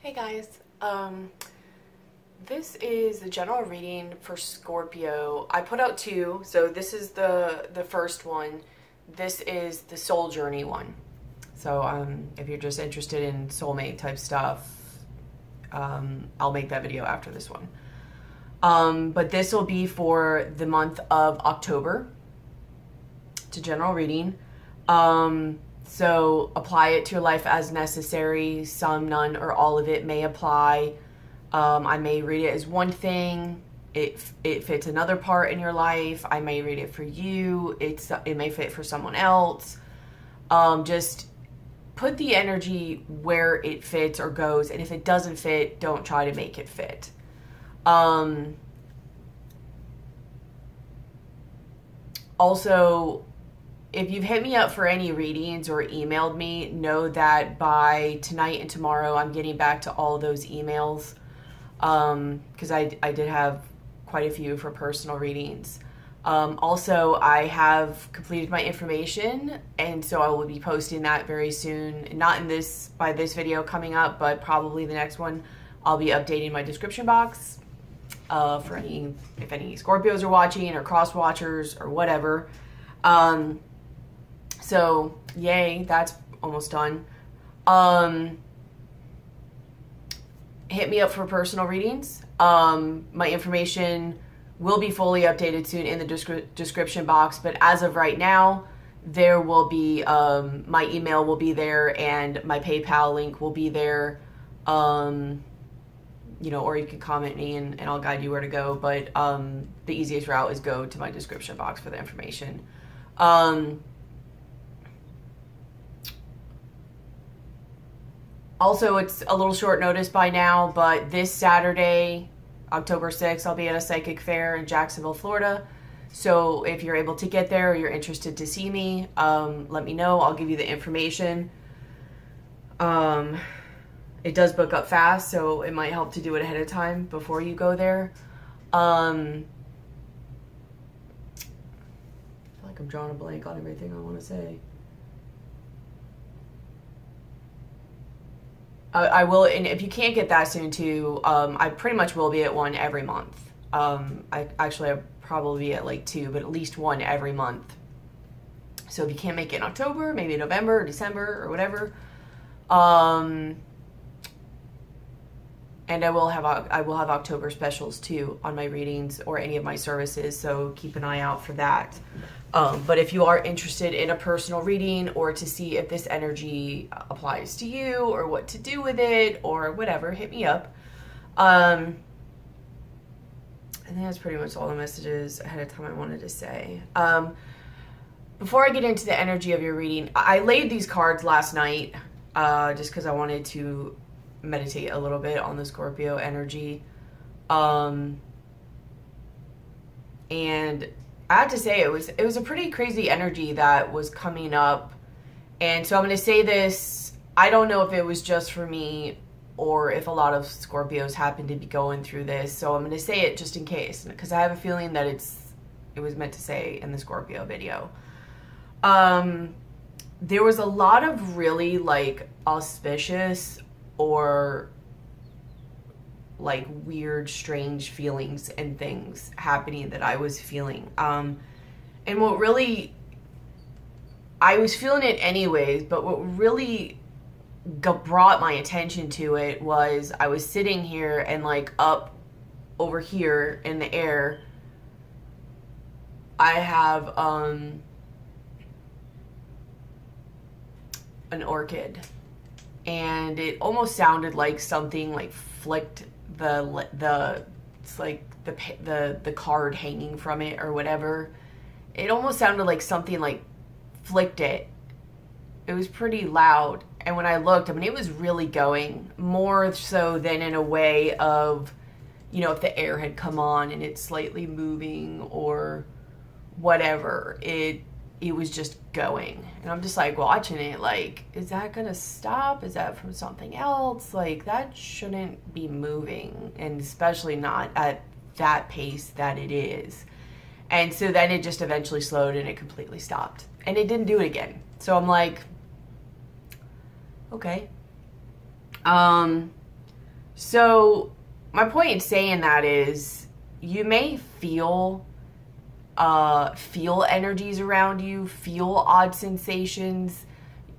Hey guys, this is the general reading for Scorpio. I put out two, so this is the first one. This is the soul journey one. So if you're just interested in soulmate type stuff, I'll make that video after this one. But this will be for the month of October. It's a general reading. So apply it to your life as necessary. Some, none, or all of it may apply. I may read it as one thing. It fits another part in your life. I may read it for you. It may fit for someone else. Just put the energy where it fits or goes. And if it doesn't fit, don't try to make it fit. Also, if you've hit me up for any readings or emailed me, know that by tonight and tomorrow, I'm getting back to all those emails. Because I did have quite a few for personal readings. Also, I have completed my information, and so I will be posting that very soon. Not by this video coming up, but probably the next one. I'll be updating my description box for if any Scorpios are watching or cross watchers or whatever. So yay, that's almost done. Hit me up for personal readings. My information will be fully updated soon in the description box, but as of right now, there will be, my email will be there and my PayPal link will be there. You know, or you can comment me and I'll guide you where to go, but the easiest route is go to my description box for the information. Also, it's a little short notice by now, but this Saturday, October 6th, I'll be at a psychic fair in Jacksonville, Florida. So if you're able to get there or you're interested to see me, let me know. I'll give you the information. It does book up fast, so it might help to do it ahead of time before you go there. I feel like I'm drawing a blank on everything I want to say. I will, and if you can't get that soon too, I pretty much will be at one every month. I'll probably be at like two, but at least one every month. So if you can't make it in October, maybe November or December or whatever. And I will have October specials too on my readings or any of my services, so keep an eye out for that. But if you are interested in a personal reading or to see if this energy applies to you or what to do with it or whatever, hit me up. I think that's pretty much all the messages ahead of time I wanted to say. Before I get into the energy of your reading, I laid these cards last night just because I wanted to meditate a little bit on the Scorpio energy. And I have to say it was a pretty crazy energy that was coming up. And so I'm going to say this, I don't know if it was just for me or if a lot of Scorpios happen to be going through this. So I'm going to say it just in case, because I have a feeling that it was meant to say in the Scorpio video. There was a lot of really like auspicious or like weird, strange feelings and things happening that I was feeling. And what really, I was feeling it anyways, but what really brought my attention to it was I was sitting here and like up over here in the air, I have an orchid. And it almost sounded like something like flicked it's like the card hanging from it or whatever. It almost sounded like something like flicked it. It was pretty loud. And when I looked, I mean, it was really going, more so than in a way of, you know, if the air had come on and it's slightly moving or whatever. It was just going. And I'm just like watching it like, is that gonna stop? Is that from something else? Like, that shouldn't be moving, and especially not at that pace that it is. And so then it just eventually slowed and it completely stopped. And it didn't do it again. So I'm like, okay. So my point in saying that is you may feel energies around you, feel odd sensations.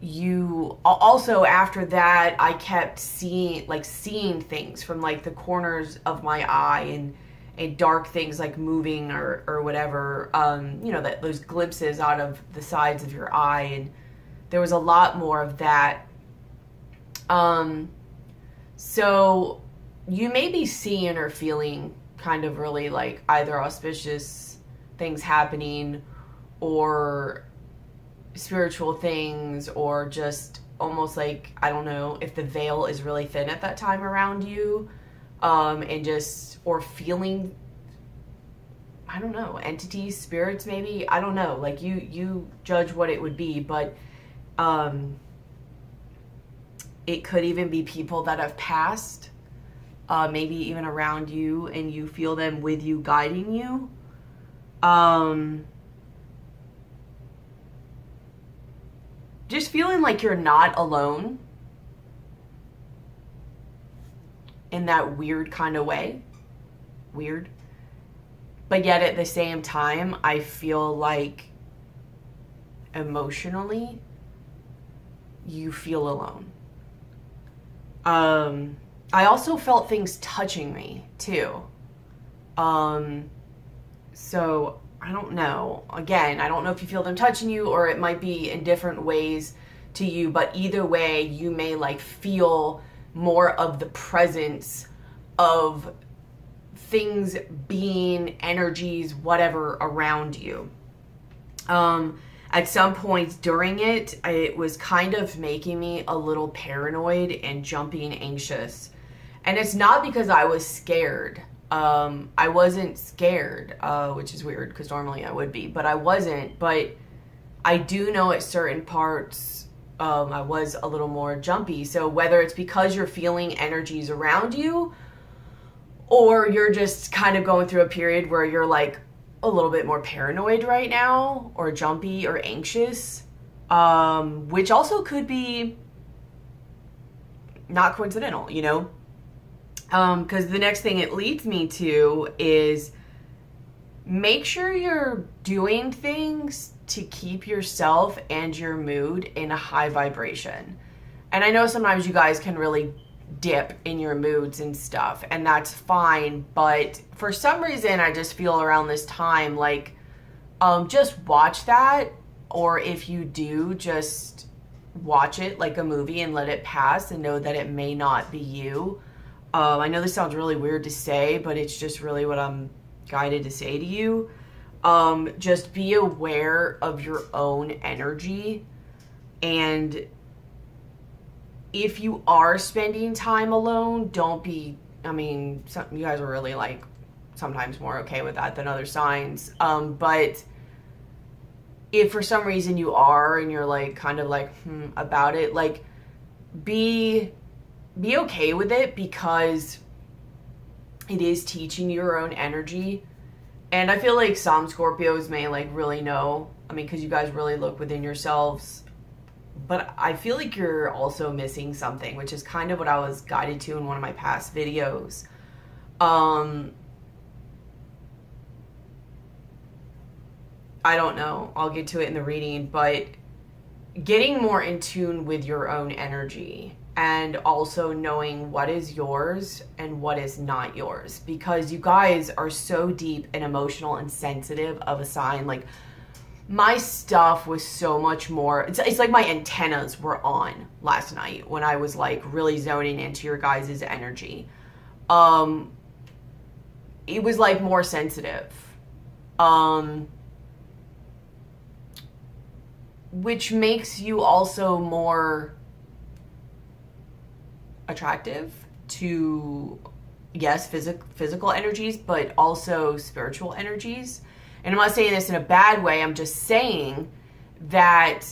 You also, after that, I kept seeing things from like the corners of my eye, and dark things like moving or whatever, you know, that those glimpses out of the sides of your eye, and there was a lot more of that. So you may be seeing or feeling kind of really like either auspicious things happening or spiritual things, or just almost like, I don't know, if the veil is really thin at that time around you, and just, or feeling, I don't know, entities, spirits maybe, I don't know, like you judge what it would be, but it could even be people that have passed, maybe even around you, and you feel them with you, guiding you. Just feeling like you're not alone in that weird kind of way. Weird. But yet at the same time, I feel like emotionally, you feel alone. I also felt things touching me too. So I don't know. Again, I don't know if you feel them touching you, or it might be in different ways to you, but either way, you may like feel more of the presence of things, being, energies, whatever around you. At some points during it, it was kind of making me a little paranoid and jumpy and anxious. And it's not because I was scared. I wasn't scared, which is weird because normally I would be, but I wasn't. But I do know at certain parts, I was a little more jumpy. So whether it's because you're feeling energies around you, or you're just kind of going through a period where you're like a little bit more paranoid right now, or jumpy or anxious, which also could be not coincidental, you know? Because the next thing it leads me to is make sure you're doing things to keep yourself and your mood in a high vibration. And I know sometimes you guys can really dip in your moods and stuff, and that's fine, but for some reason I just feel around this time like just watch that, or if you do, just watch it like a movie and let it pass and know that it may not be you. I know this sounds really weird to say, but it's just really what I'm guided to say to you. Just be aware of your own energy, and if you are spending time alone, don't be, I mean, you guys are really like sometimes more okay with that than other signs. But if for some reason you are and you're like kind of like about it, like be okay with it, because it is teaching you your own energy. And I feel like some Scorpios may like really know, I mean, because you guys really look within yourselves, but I feel like you're also missing something, which is kind of what I was guided to in one of my past videos. I don't know, I'll get to it in the reading, but getting more in tune with your own energy, and also knowing what is yours and what is not yours, because you guys are so deep and emotional and sensitive of a sign. Like my stuff was so much more, it's like my antennas were on last night when I was like really zoning into your guys' energy. It was like more sensitive, which makes you also more attractive to, yes, physical energies, but also spiritual energies. And I'm not saying this in a bad way, I'm just saying that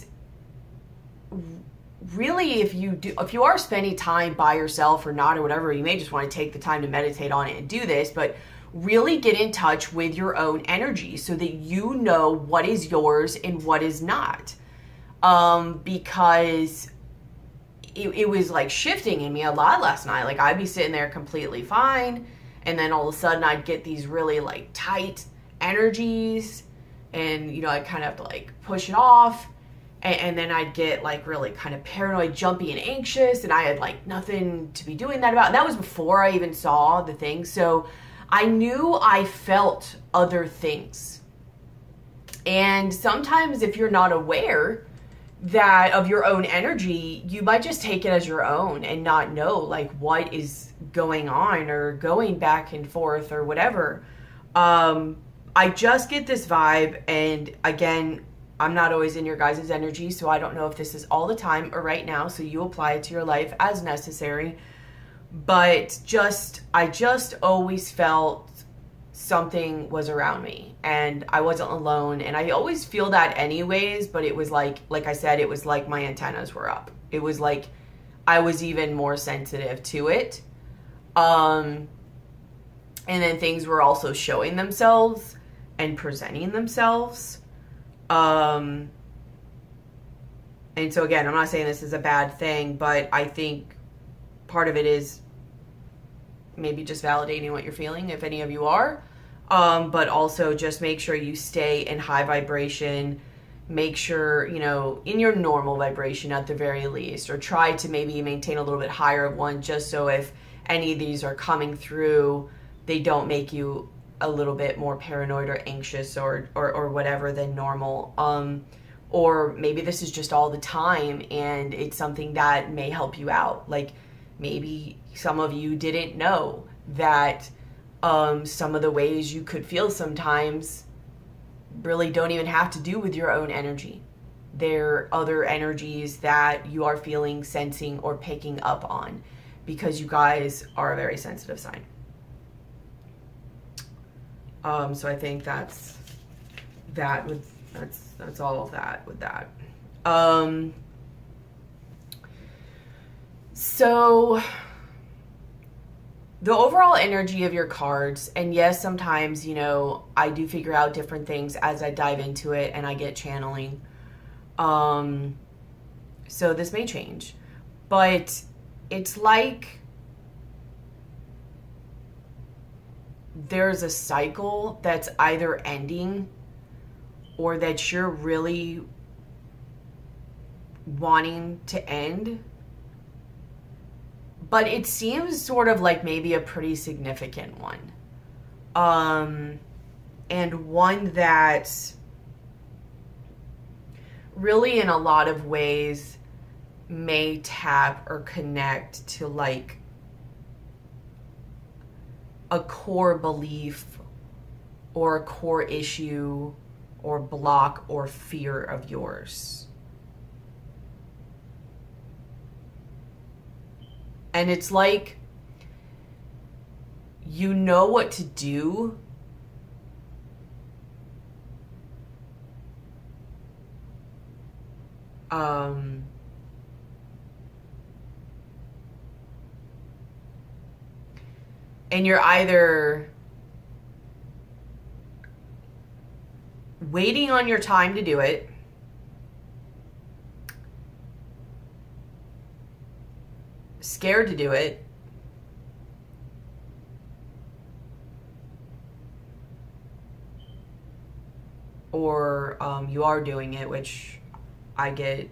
really if you are spending time by yourself or not or whatever, you may just want to take the time to meditate on it and do this, but really get in touch with your own energy so that you know what is yours and what is not. Because it was like shifting in me a lot last night. Like I'd be sitting there completely fine, and then all of a sudden I'd get these really like tight energies, and you know, I'd kind of have to like push it off, and then I'd get like really kind of paranoid, jumpy, and anxious, and I had like nothing to be doing that about. And that was before I even saw the thing. So I knew I felt other things. And sometimes if you're not aware that of your own energy, you might just take it as your own and not know like what is going on or going back and forth or whatever. I just get this vibe, and again, I'm not always in your guys' energy, so I don't know if this is all the time or right now, so you apply it to your life as necessary. But I just always felt something was around me, and I wasn't alone, and I always feel that anyways, but it was like I said, it was like my antennas were up. It was like I was even more sensitive to it. And then things were also showing themselves and presenting themselves. And so again, I'm not saying this is a bad thing, but I think part of it is maybe just validating what you're feeling, if any of you are. But also just make sure you stay in high vibration. Make sure, you know, in your normal vibration at the very least, or try to maybe maintain a little bit higher of one, just so if any of these are coming through, they don't make you a little bit more paranoid or anxious or whatever than normal. Or maybe this is just all the time, and it's something that may help you out. Like maybe some of you didn't know that some of the ways you could feel sometimes really don't even have to do with your own energy. They're other energies that you are feeling, sensing, or picking up on, because you guys are a very sensitive sign. So I think that's all of that with that. So the overall energy of your cards, and yes, sometimes, you know, I do figure out different things as I dive into it and I get channeling. So this may change, but it's like there's a cycle that's either ending or that you're really wanting to end. But it seems sort of like maybe a pretty significant one. And one that really in a lot of ways may tap or connect to like a core belief or a core issue or block or fear of yours. And it's like you know what to do, and you're either waiting on your time to do it, scared to do it, or you are doing it, which I get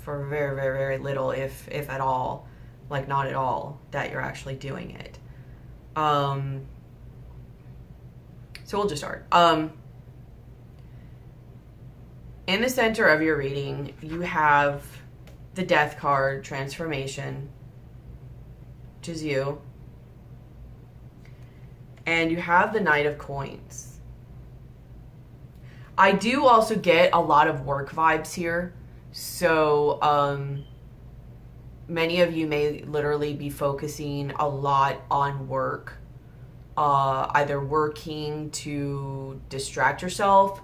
for very, very, very little, if at all, like not at all, that you're actually doing it. So we'll just start. In the center of your reading, you have the Death card, transformation, which is you. And you have the Knight of Coins. I do also get a lot of work vibes here. So many of you may literally be focusing a lot on work. Either working to distract yourself,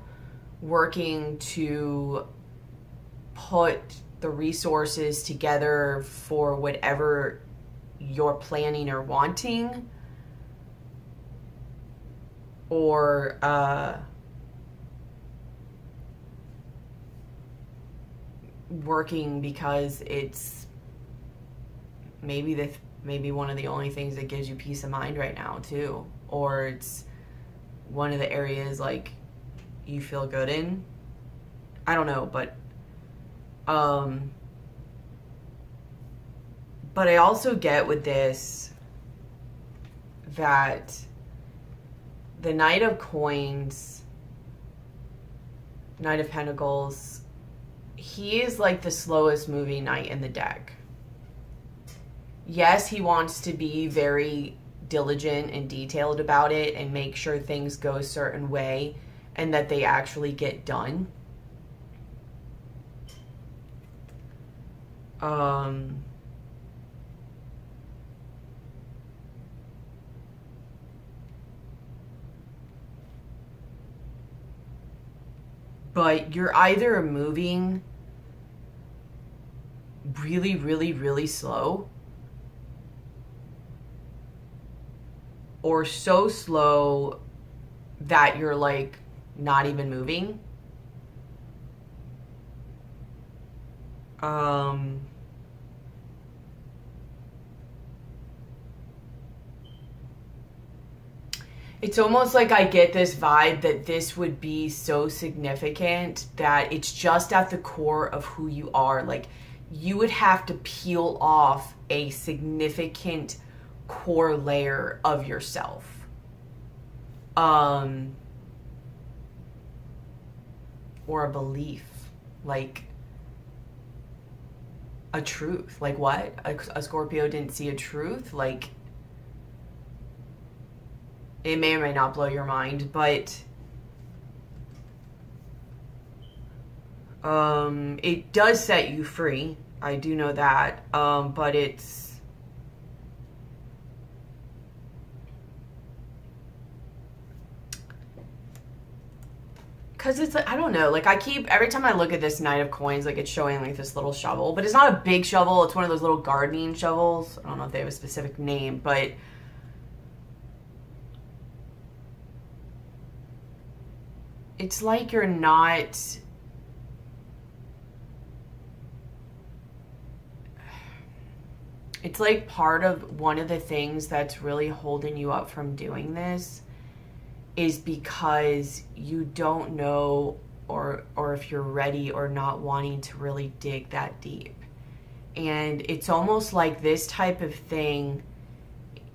working to put the resources together for whatever you're planning or wanting, or working because it's maybe one of the only things that gives you peace of mind right now too, or it's one of the areas like you feel good in. I don't know, but I also get with this that the Knight of Coins, Knight of Pentacles, he is like the slowest moving knight in the deck. Yes, he wants to be very diligent and detailed about it and make sure things go a certain way and that they actually get done. But you're either moving really, really, really slow, or so slow that you're like not even moving. It's almost like I get this vibe that this would be so significant that it's just at the core of who you are. Like, you would have to peel off a significant core layer of yourself. Or a belief, like a truth. Like what? A Scorpio didn't see a truth? Like, it may or may not blow your mind, but it does set you free. I do know that. But it's, because it's like, I don't know, like every time I look at this Knight of Coins, like it's showing like this little shovel, but it's not a big shovel. It's one of those little gardening shovels. I don't know if they have a specific name, but it's like you're not, it's like part of one of the things that's really holding you up from doing this is because you don't know or if you're ready or not wanting to really dig that deep. And it's almost like this type of thing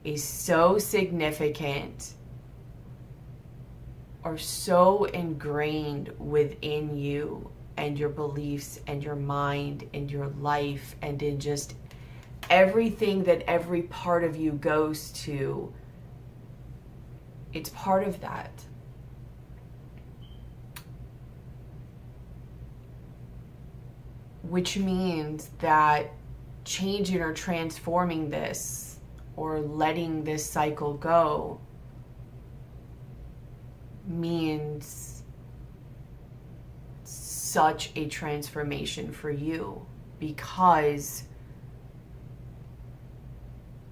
is so significant or so ingrained within you and your beliefs and your mind and your life and in just everything that every part of you goes to. It's part of that. Which means that changing or transforming this or letting this cycle go means such a transformation for you, because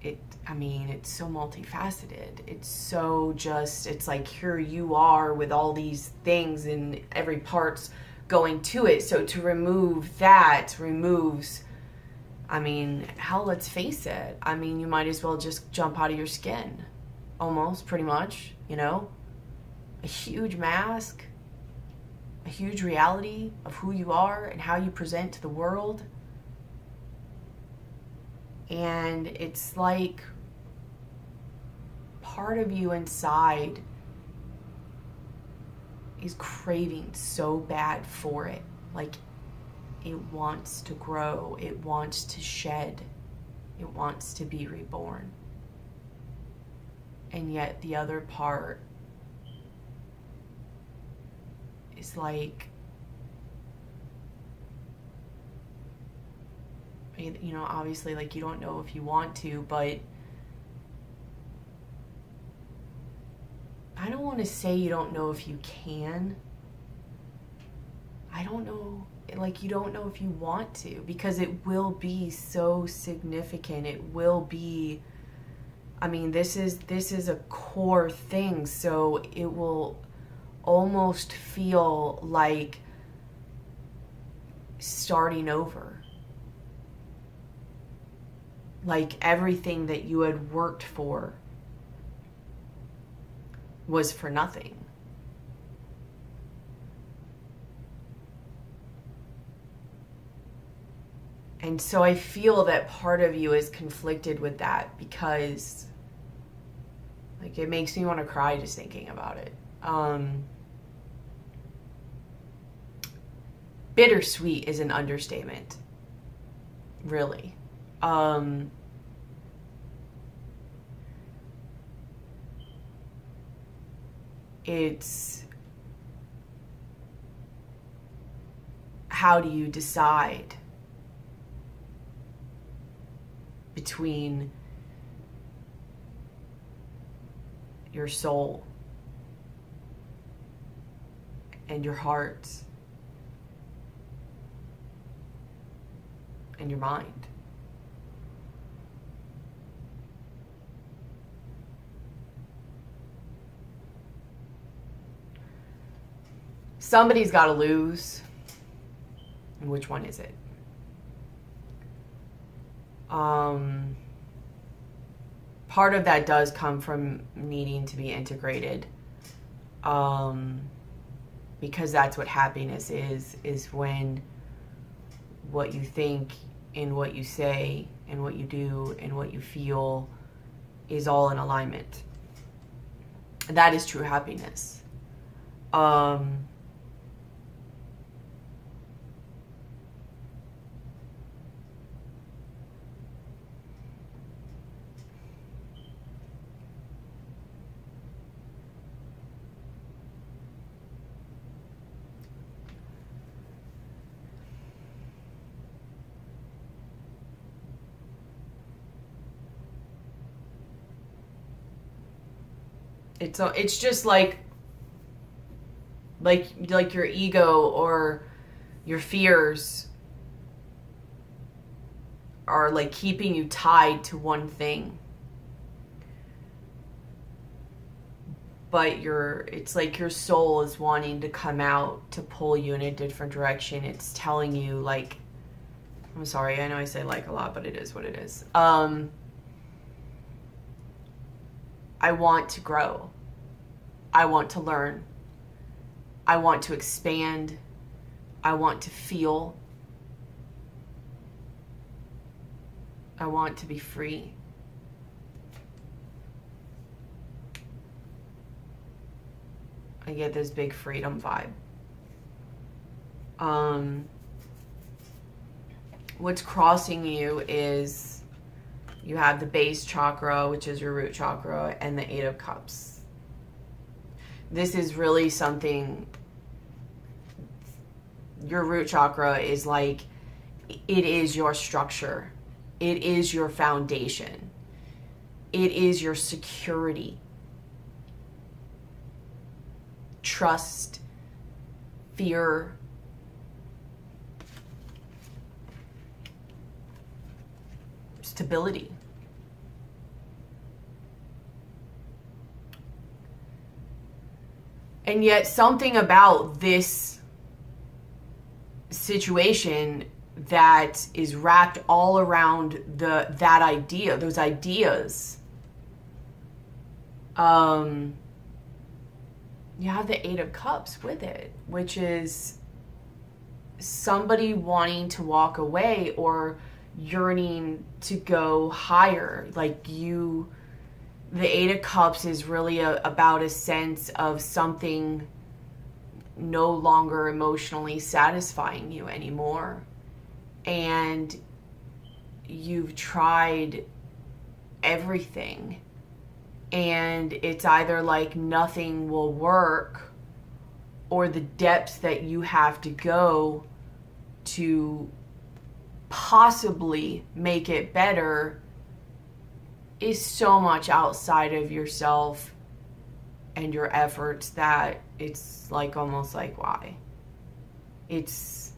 it's so multifaceted. It's so just, it's like here you are with all these things and every part's going to it. So to remove that removes, hell, let's face it. You might as well just jump out of your skin. Almost, pretty much, A huge mask, a huge reality of who you are and how you present to the world. And it's like part of you inside is craving so bad for it. Like, it wants to grow, it wants to shed, it wants to be reborn. And yet the other part is like, obviously, like, you don't know if you want to, but I don't want to say you don't know if you can. I don't know, like, you don't know if you want to, because it will be so significant. It will be, this is a core thing, so it will almost feel like starting over. like everything that you had worked for was for nothing. And so I feel that part of you is conflicted with that, because like it makes me want to cry just thinking about it. Bittersweet is an understatement, really. It's how do you decide between your soul and your heart and your mind? Somebody's got to lose. And which one is it? Part of that does come from needing to be integrated. Because that's what happiness is when what you think and what you say and what you do and what you feel is all in alignment. That is true happiness. It's just like your ego or your fears are like keeping you tied to one thing. But it's like your soul is wanting to come out to pull you in a different direction. It's telling you, like, I'm sorry, I know I say like a lot, but it is what it is. I want to grow. I want to learn. I want to expand. I want to feel. I want to be free. I get this big freedom vibe. What's crossing you is you have the base chakra, which is your root chakra, and the Eight of Cups. This is really something, your root chakra is like, it is your structure. It is your foundation. It is your security. Trust, fear, stability. And yet something about this situation that is wrapped all around that idea, those ideas. You have the Eight of Cups with it, which is somebody wanting to walk away or yearning to go higher. Like the Eight of Cups is really about a sense of something no longer emotionally satisfying you anymore. And you've tried everything. And it's either like nothing will work, or the depths that you have to go to possibly make it better is so much outside of yourself and your efforts that it's like almost like, why? It's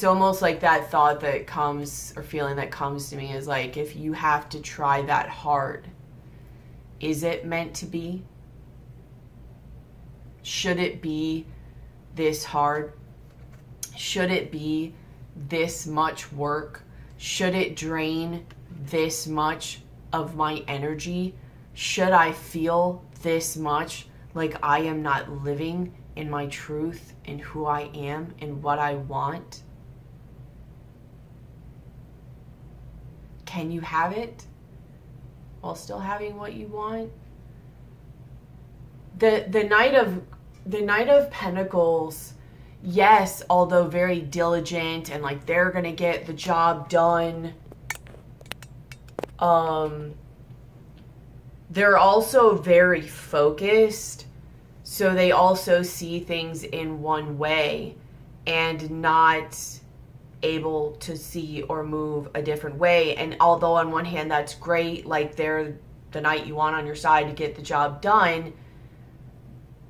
almost like that thought that comes, or feeling that comes to me, is like, if you have to try that hard, is it meant to be? Should it be this hard? Should it be this much work? Should it drain this much of my energy? Should I feel this much like I am not living in my truth and who I am and what I want? Can you have it while still having what you want? The Knight of Pentacles, yes, although very diligent and like they're gonna get the job done, they're also very focused, so they also see things in one way and not able to see or move a different way. And although on one hand that's great, like they're the knight you want on your side to get the job done,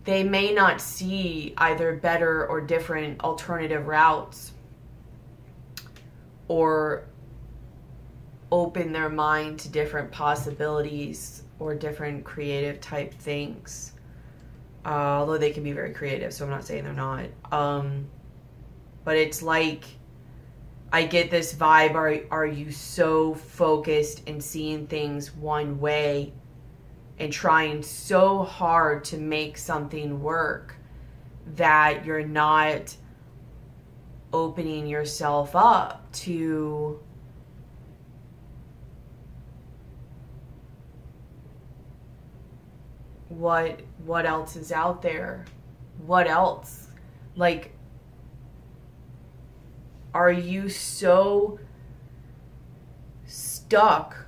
they may not see either better or different alternative routes or open their mind to different possibilities or different creative type things. Although they can be very creative, so I'm not saying they're not. But it's like, I get this vibe, are you so focused and seeing things one way and trying so hard to make something work that you're not opening yourself up to what else is out there? What else? Like, are you so stuck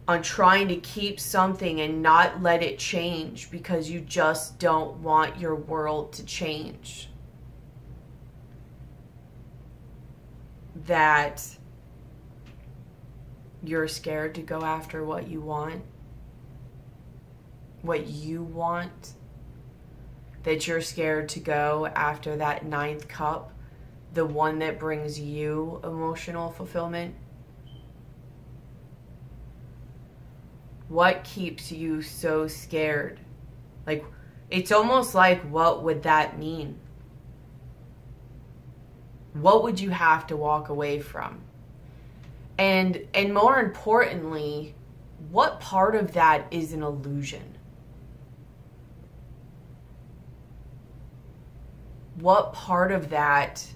on trying to keep something and not let it change because you just don't want your world to change, that you're scared to go after what you want? That you're scared to go after that 9th cup, the one that brings you emotional fulfillment? What keeps you so scared? Like, it's almost like, what would that mean? What would you have to walk away from? And more importantly, what part of that is an illusion? What part of that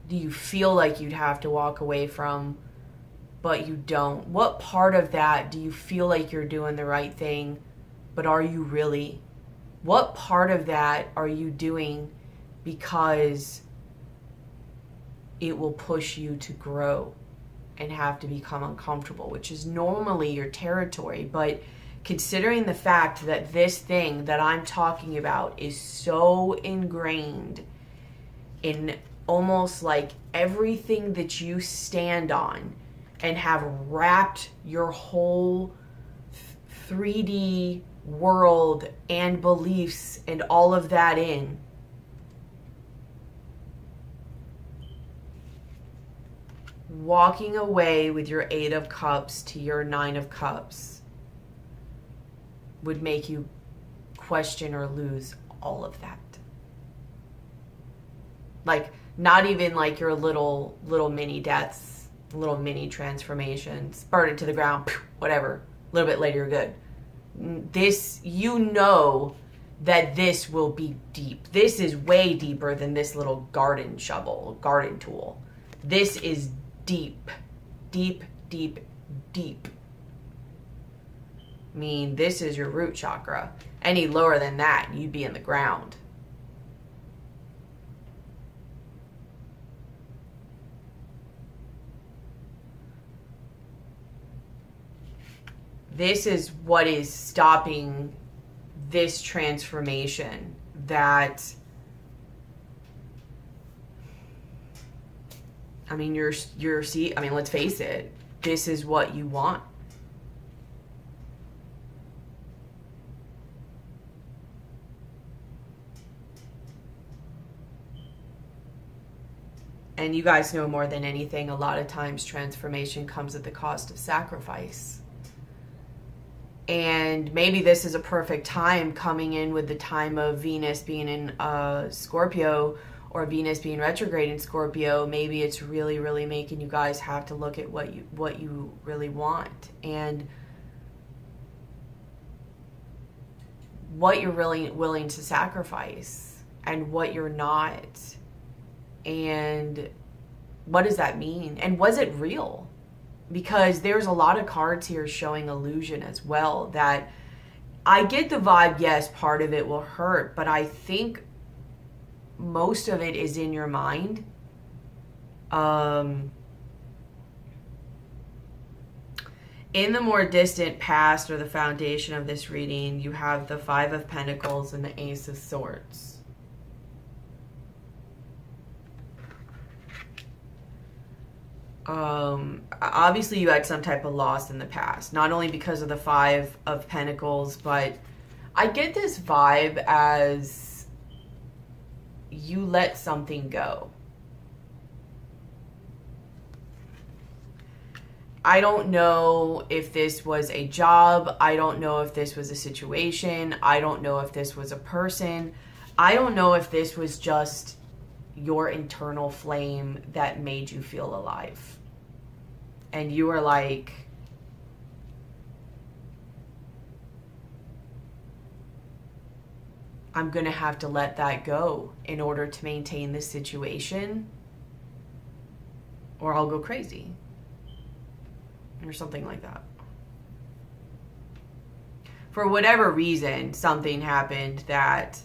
do you feel like you'd have to walk away from, but you don't? What part of that do you feel like you're doing the right thing, but are you really? What part of that are you doing because it will push you to grow and have to become uncomfortable, which is normally your territory? But considering the fact that this thing that I'm talking about is so ingrained in almost like everything that you stand on and have wrapped your whole 3D world and beliefs and all of that in, walking away with your 8 of Cups to your 9 of Cups would make you question or lose all of that. Like, not even like your little mini deaths, little mini transformations, burn it to the ground, whatever. A little bit later, you're good. This, you know that this will be deep. This is way deeper than this little garden shovel, garden tool. This is deep, deep, deep, deep. I mean, this is your root chakra. Any lower than that, you'd be in the ground. This is what is stopping this transformation. That, I mean, I mean, let's face it, this is what you want. And you guys know more than anything, a lot of times transformation comes at the cost of sacrifice. And maybe this is a perfect time, coming in with the time of Venus being in Scorpio, or Venus being retrograde in Scorpio, maybe it's really, really making you guys have to look at what you really want and what you're really willing to sacrifice and what you're not. And what does that mean? And was it real? Because there's a lot of cards here showing illusion as well, that I get the vibe, yes, part of it will hurt, but I think most of it is in your mind. In the more distant past, or the foundation of this reading, you have the Five of Pentacles and the Ace of Swords. Obviously you had some type of loss in the past, not only because of the Five of Pentacles, but I get this vibe as you let something go. I don't know if this was a job. I don't know if this was a situation. I don't know if this was a person. I don't know if this was just your internal flame that made you feel alive. And you were like, I'm going to have to let that go in order to maintain this situation, or I'll go crazy, or something like that. For whatever reason, something happened that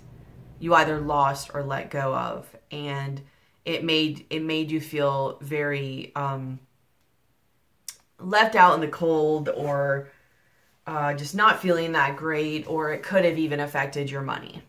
you either lost or let go of, and it made you feel very left out in the cold, or just not feeling that great, or it could have even affected your money.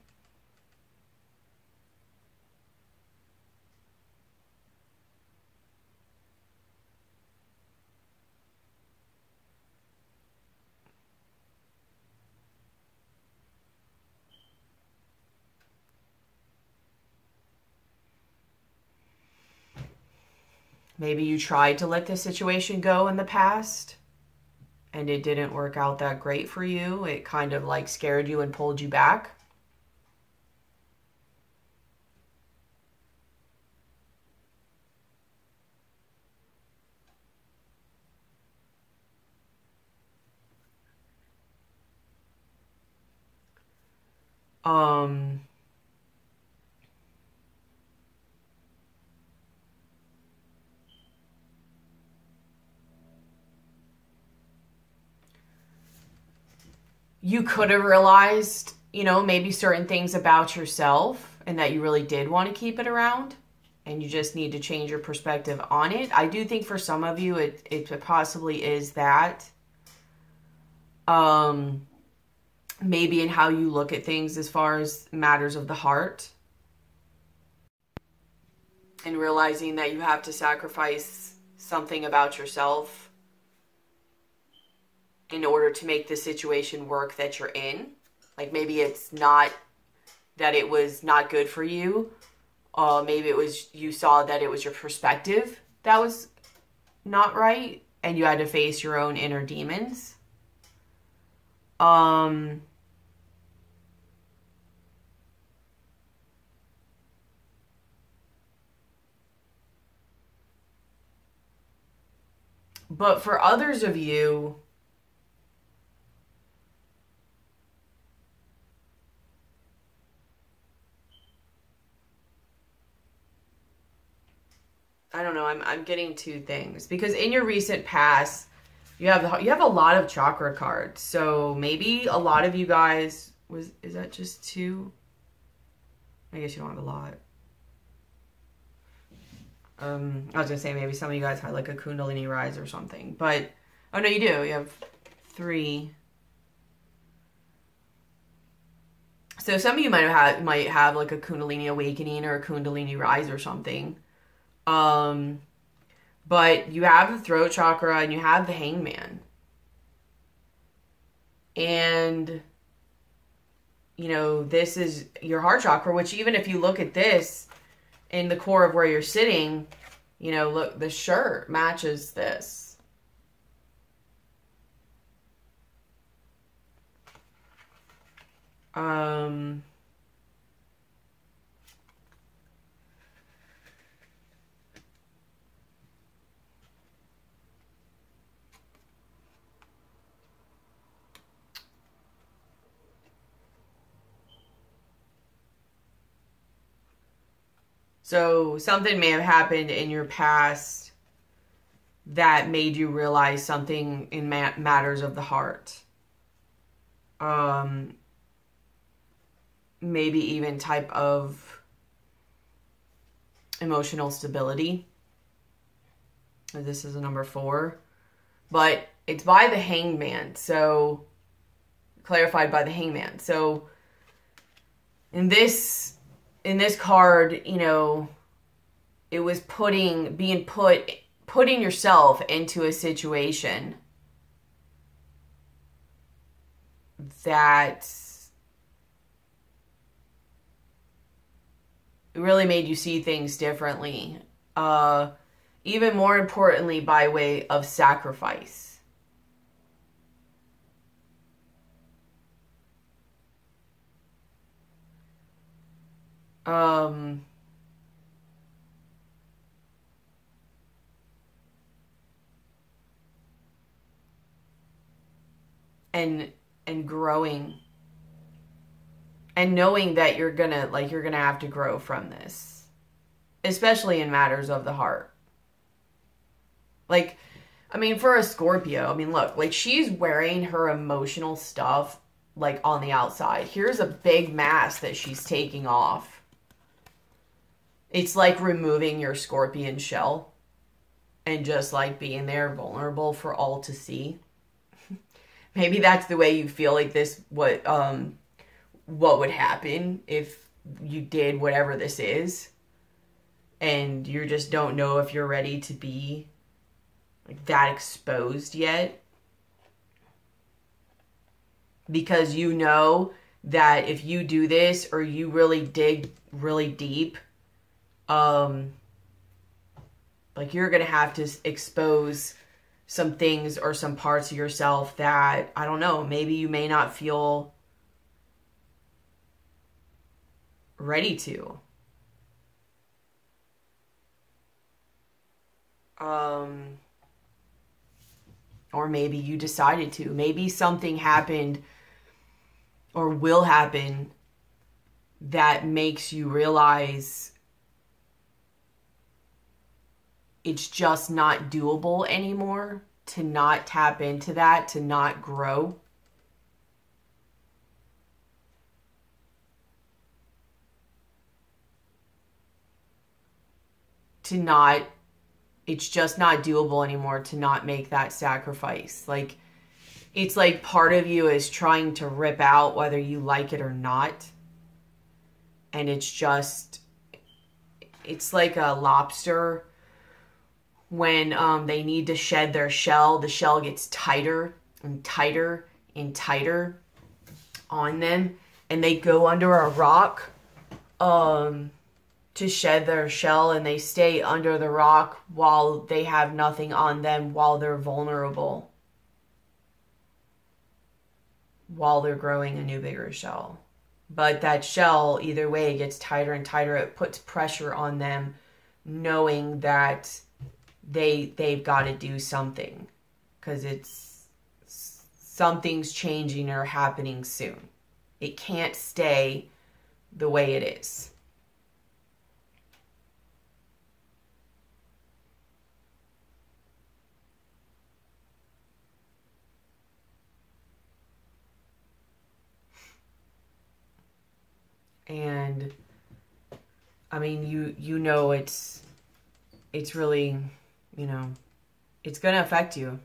Maybe you tried to let this situation go in the past and it didn't work out that great for you. It kind of like scared you and pulled you back. You could have realized, you know, maybe certain things about yourself and that you really did want to keep it around, and you just need to change your perspective on it. I do think for some of you, it possibly is that. Maybe in how you look at things as far as matters of the heart. And realizing that you have to sacrifice something about yourself in order to make the situation work that you're in. Like maybe it's not that it was not good for you. Maybe it was, you saw that it was your perspective that was not right, and you had to face your own inner demons. But for others of you, I don't know, I'm getting two things, because in your recent past, you have a lot of chakra cards. So maybe a lot of you guys is that just two? I guess you don't have a lot. I was gonna say maybe some of you guys had like a Kundalini rise or something, but oh no, you do. You have three. So some of you might have like a Kundalini awakening or a Kundalini rise or something. But you have the throat chakra and you have the hangman. And, you know, this is your heart chakra, which even if you look at this in the core of where you're sitting, you know, look, the shirt matches this. So something may have happened in your past that made you realize something in matters of the heart. Maybe even type of emotional stability. This is a number 4. But it's by the Hangman. So, clarified by the Hangman. So, in this card, you know, it was putting yourself into a situation that really made you see things differently. Even more importantly, by way of sacrifice. And growing and knowing that you're gonna have to grow from this, especially in matters of the heart. Like, I mean, for a Scorpio, I mean, look, like, she's wearing her emotional stuff like on the outside. Here's a big mask that she's taking off. It's like removing your scorpion shell and just like being there vulnerable for all to see. Maybe that's the way you feel like this, what would happen if you did whatever this is. And you just don't know if you're ready to be like that exposed yet. Because you know that if you do this or you really dig really deep, like you're going to have to expose some things or some parts of yourself that, I don't know, maybe you may not feel ready to. Or maybe you decided to. Maybe something happened or will happen that makes you realize it's just not doable anymore to not tap into that, to not grow. It's just not doable anymore to not make that sacrifice. Like, it's like part of you is trying to rip out whether you like it or not. And it's like a lobster. When they need to shed their shell, the shell gets tighter and tighter and tighter on them. And they go under a rock to shed their shell, and they stay under the rock while they have nothing on them, while they're vulnerable, while they're growing a new, bigger shell. But that shell, either way, gets tighter and tighter. It puts pressure on them, knowing that they've got to do something, because something's changing or happening soon. It can't stay the way it is. And I mean, you know, it's really, you know, it's going to affect you.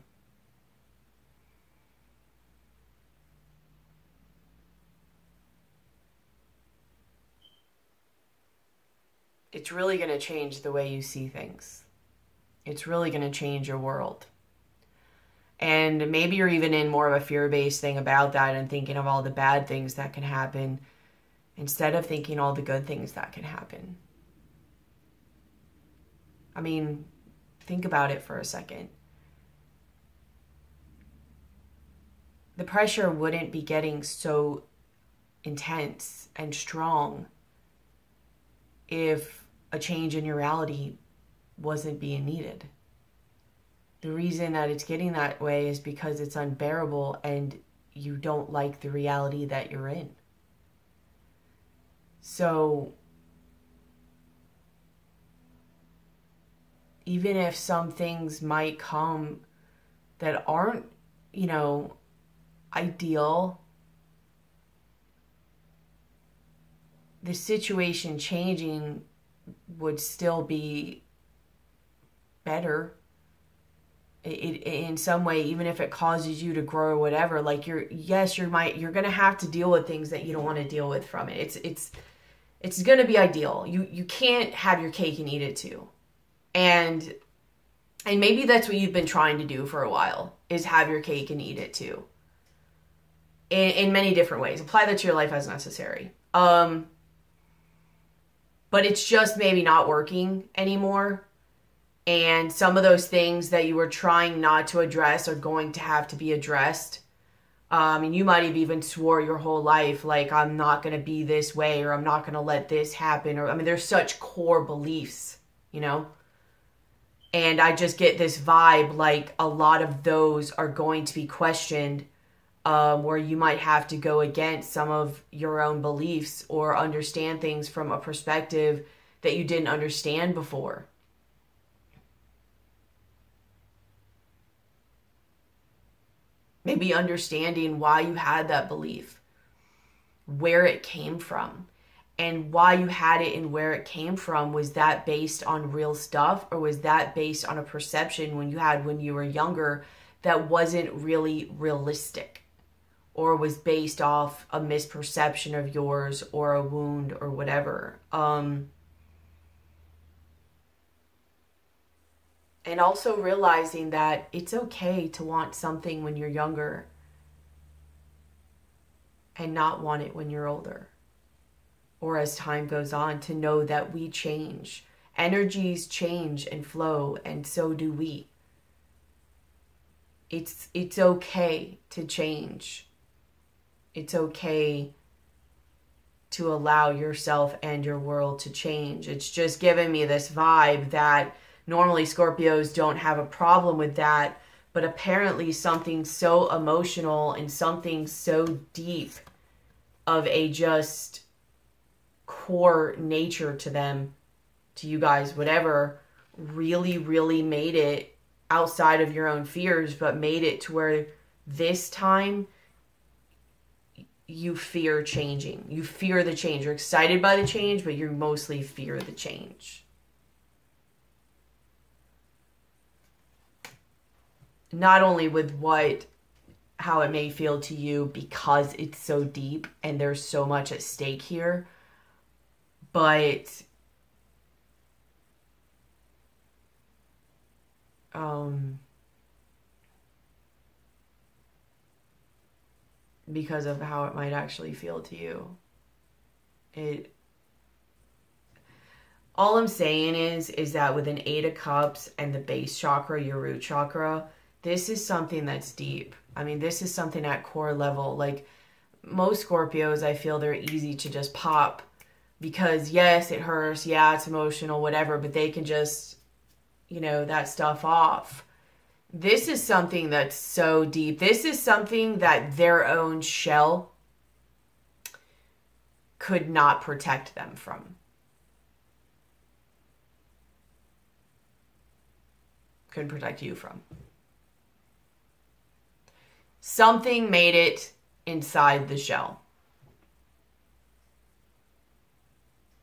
It's really going to change the way you see things. It's really going to change your world. And maybe you're even in more of a fear-based thing about that and thinking of all the bad things that can happen instead of thinking all the good things that can happen. I mean, think about it for a second. The pressure wouldn't be getting so intense and strong if a change in your reality wasn't being needed. The reason that it's getting that way is because it's unbearable and you don't like the reality that you're in. So even if some things might come that aren't, you know, ideal, the situation changing would still be better in some way, even if it causes you to grow or whatever. Like you're gonna have to deal with things that you don't want to deal with from it. It's gonna be ideal. You can't have your cake and eat it too. And maybe that's what you've been trying to do for a while, is have your cake and eat it too. In many different ways. Apply that to your life as necessary. But it's just maybe not working anymore. And some of those things that you were trying not to address are going to have to be addressed. And you might have even swore your whole life, like, I'm not going to be this way, or I'm not going to let this happen. Or, I mean, there's such core beliefs, you know? And I just get this vibe, like a lot of those are going to be questioned, where you might have to go against some of your own beliefs or understand things from a perspective that you didn't understand before. Maybe understanding why you had that belief, where it came from, and why you had it and where it came from. Was that based on real stuff, or was that based on a perception when you were younger that wasn't really realistic, or was based off a misperception of yours or a wound or whatever? And also realizing that it's okay to want something when you're younger and not want it when you're older. Or as time goes on, to know that we change. Energies change and flow, and so do we. It's okay to change. It's okay to allow yourself and your world to change. It's just giving me this vibe that normally Scorpios don't have a problem with that, but apparently something so emotional and something so deep of a just core nature to them, to you guys, whatever, really, really made it outside of your own fears, but made it to where this time you fear changing. You fear the change. You're excited by the change, but you mostly fear the change. Not only with how it may feel to you because it's so deep and there's so much at stake here, but because of how it might actually feel to you. All I'm saying is that with an 8 of Cups and the base chakra, your root chakra, this is something that's deep. I mean, this is something at core level. Like, most Scorpios, I feel they're easy to just pop because, yes, it hurts. Yeah, it's emotional, whatever, but they can just, that stuff off. This is something that's so deep. This is something that their own shell could not protect them from. Couldn't protect you from. Something made it inside the shell.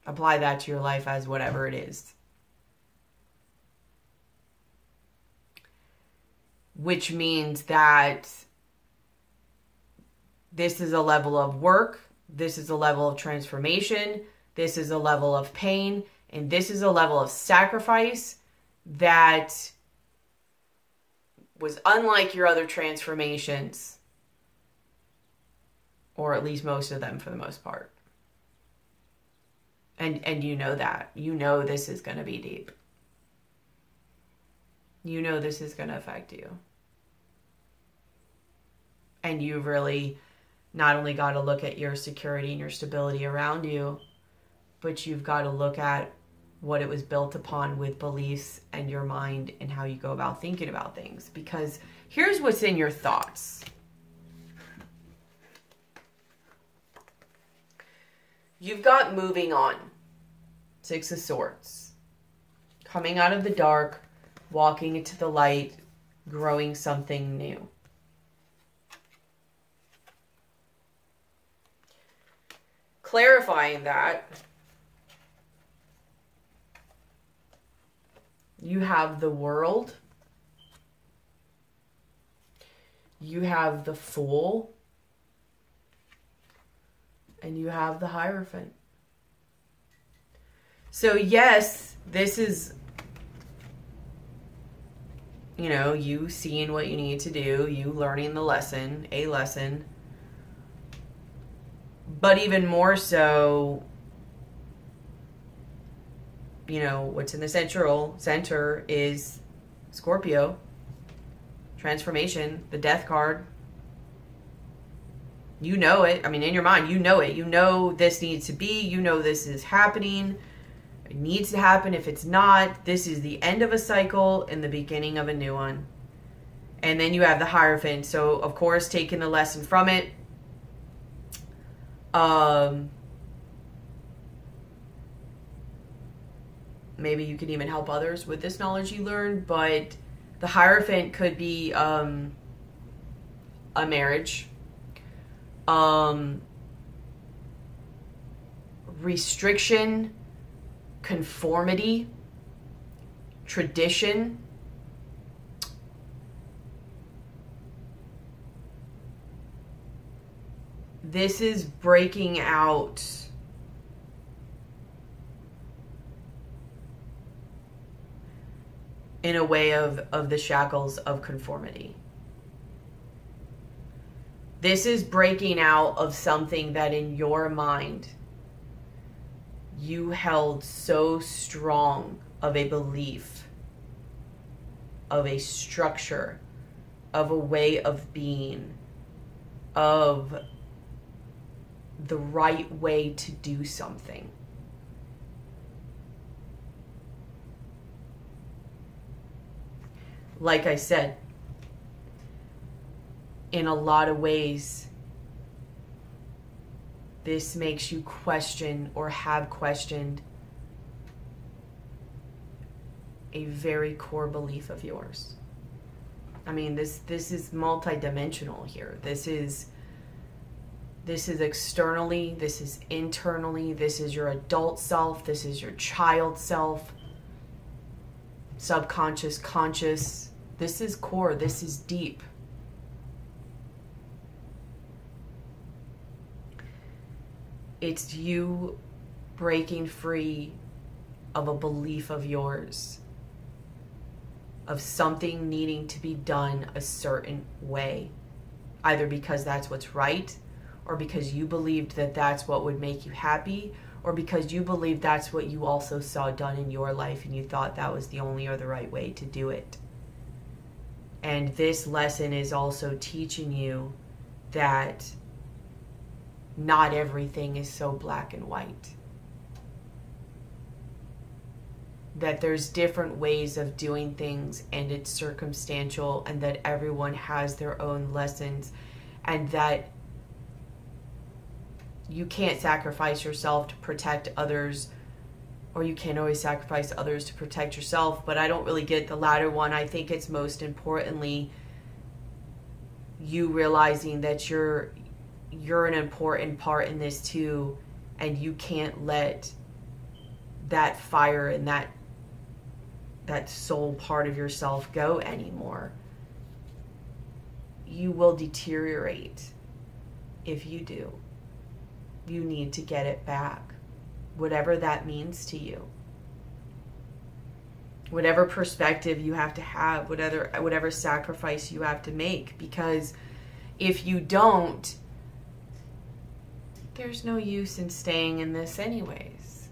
Apply that to your life as whatever it is. Which means that this is a level of work, this is a level of transformation, this is a level of pain, and this is a level of sacrifice that was unlike your other transformations, or at least most of them for the most part. And you know that. You know this is going to be deep. You know this is going to affect you. And you've really not only got to look at your security and your stability around you, but you've got to look at what it was built upon with beliefs and your mind and how you go about thinking about things. Because here's what's in your thoughts. You've got moving on. 6 of Swords. Coming out of the dark, walking into the light, growing something new. Clarifying that, you have the World, you have the Fool, and you have the Hierophant. So yes, this is, you know, you seeing what you need to do, you learning the lesson, a lesson. But even more so, you know, what's in the center is Scorpio, transformation, the Death card. You know it. I mean, in your mind, you know it. You know this needs to be. You know this is happening. It needs to happen. If it's not, this is the end of a cycle and the beginning of a new one. And then you have the Hierophant. So, of course, taking the lesson from it. Maybe you can even help others with this knowledge you learned. But the Hierophant could be a marriage. Restriction, conformity, tradition, this is breaking out in a way of the shackles of conformity. This is breaking out of something that in your mind you held so strong of a belief, of a structure, of a way of being, of the right way to do something. Like I said, in a lot of ways, this makes you question or have questioned a very core belief of yours. I mean, this is multidimensional here. This is externally, this is internally, this is your adult self, this is your child self, subconscious, conscious. This is core, this is deep. It's you breaking free of a belief of yours, of something needing to be done a certain way, either because that's what's right, or because you believed that that's what would make you happy, or because you believed that's what you also saw done in your life and you thought that was the only or the right way to do it. And this lesson is also teaching you that not everything is so black and white. That there's different ways of doing things and it's circumstantial, and that everyone has their own lessons, and that you can't sacrifice yourself to protect others, or you can't always sacrifice others to protect yourself. But I don't really get the latter one. I think it's most importantly you realizing that you're an important part in this too, and you can't let that fire and that soul part of yourself go anymore. You will deteriorate if you do. You need to get it back, whatever that means to you, whatever perspective you have to have, whatever sacrifice you have to make, because if you don't, there's no use in staying in this anyways.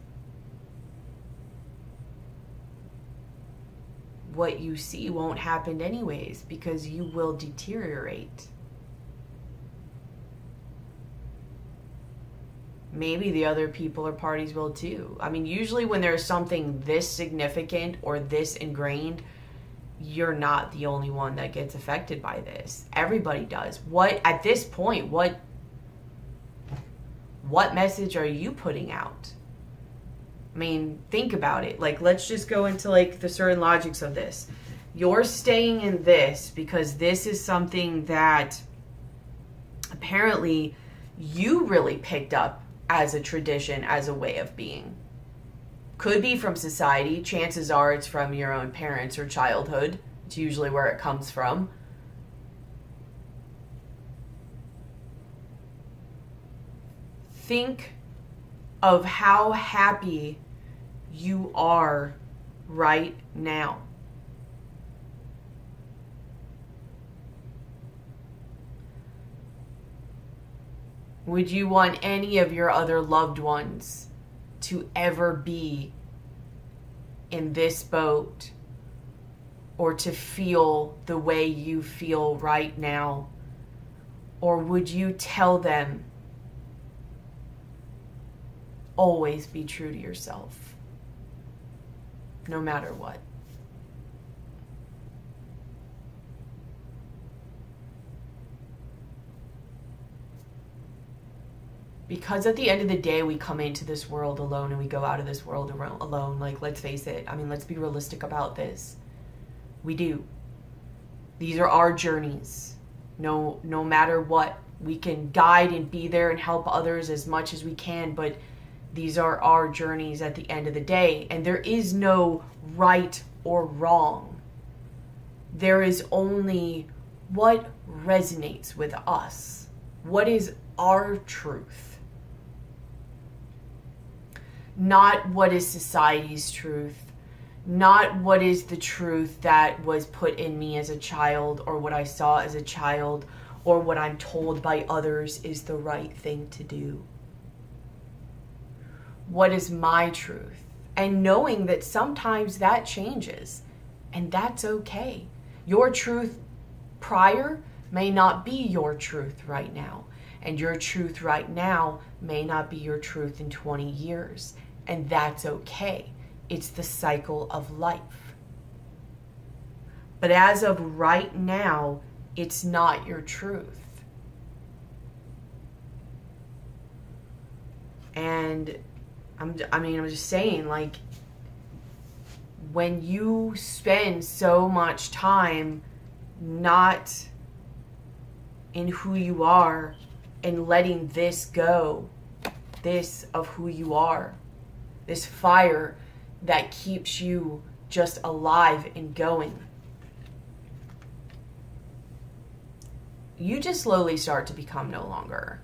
What you see won't happen anyways, because you will deteriorate. Maybe the other people or parties will too. I mean, usually when there's something this significant or this ingrained, you're not the only one that gets affected by this. Everybody does. At this point, what message are you putting out? I mean, think about it. Like, let's just go into like the certain logics of this. You're staying in this because this is something that apparently you really picked up as a tradition, as a way of being. Could be from society. Chances are it's from your own parents or childhood. It's usually where it comes from. Think of how happy you are right now. Would you want any of your other loved ones to ever be in this boat or to feel the way you feel right now? Or would you tell them, always be true to yourself, no matter what? Because at the end of the day, we come into this world alone and we go out of this world alone. Like, let's face it. I mean, let's be realistic about this. We do. These are our journeys. No matter what. We can guide and be there and help others as much as we can, but these are our journeys at the end of the day. And there is no right or wrong. There is only what resonates with us. What is our truth? Not what is society's truth, not what is the truth that was put in me as a child, or what I saw as a child, or what I'm told by others is the right thing to do. What is my truth? And knowing that sometimes that changes, and that's okay. Your truth prior may not be your truth right now. And your truth right now may not be your truth in 20 years. And that's okay. It's the cycle of life. But as of right now, it's not your truth. And I'm just saying, like, when you spend so much time not in who you are and letting this go, this of who you are, this fire that keeps you just alive and going, you just slowly start to become no longer.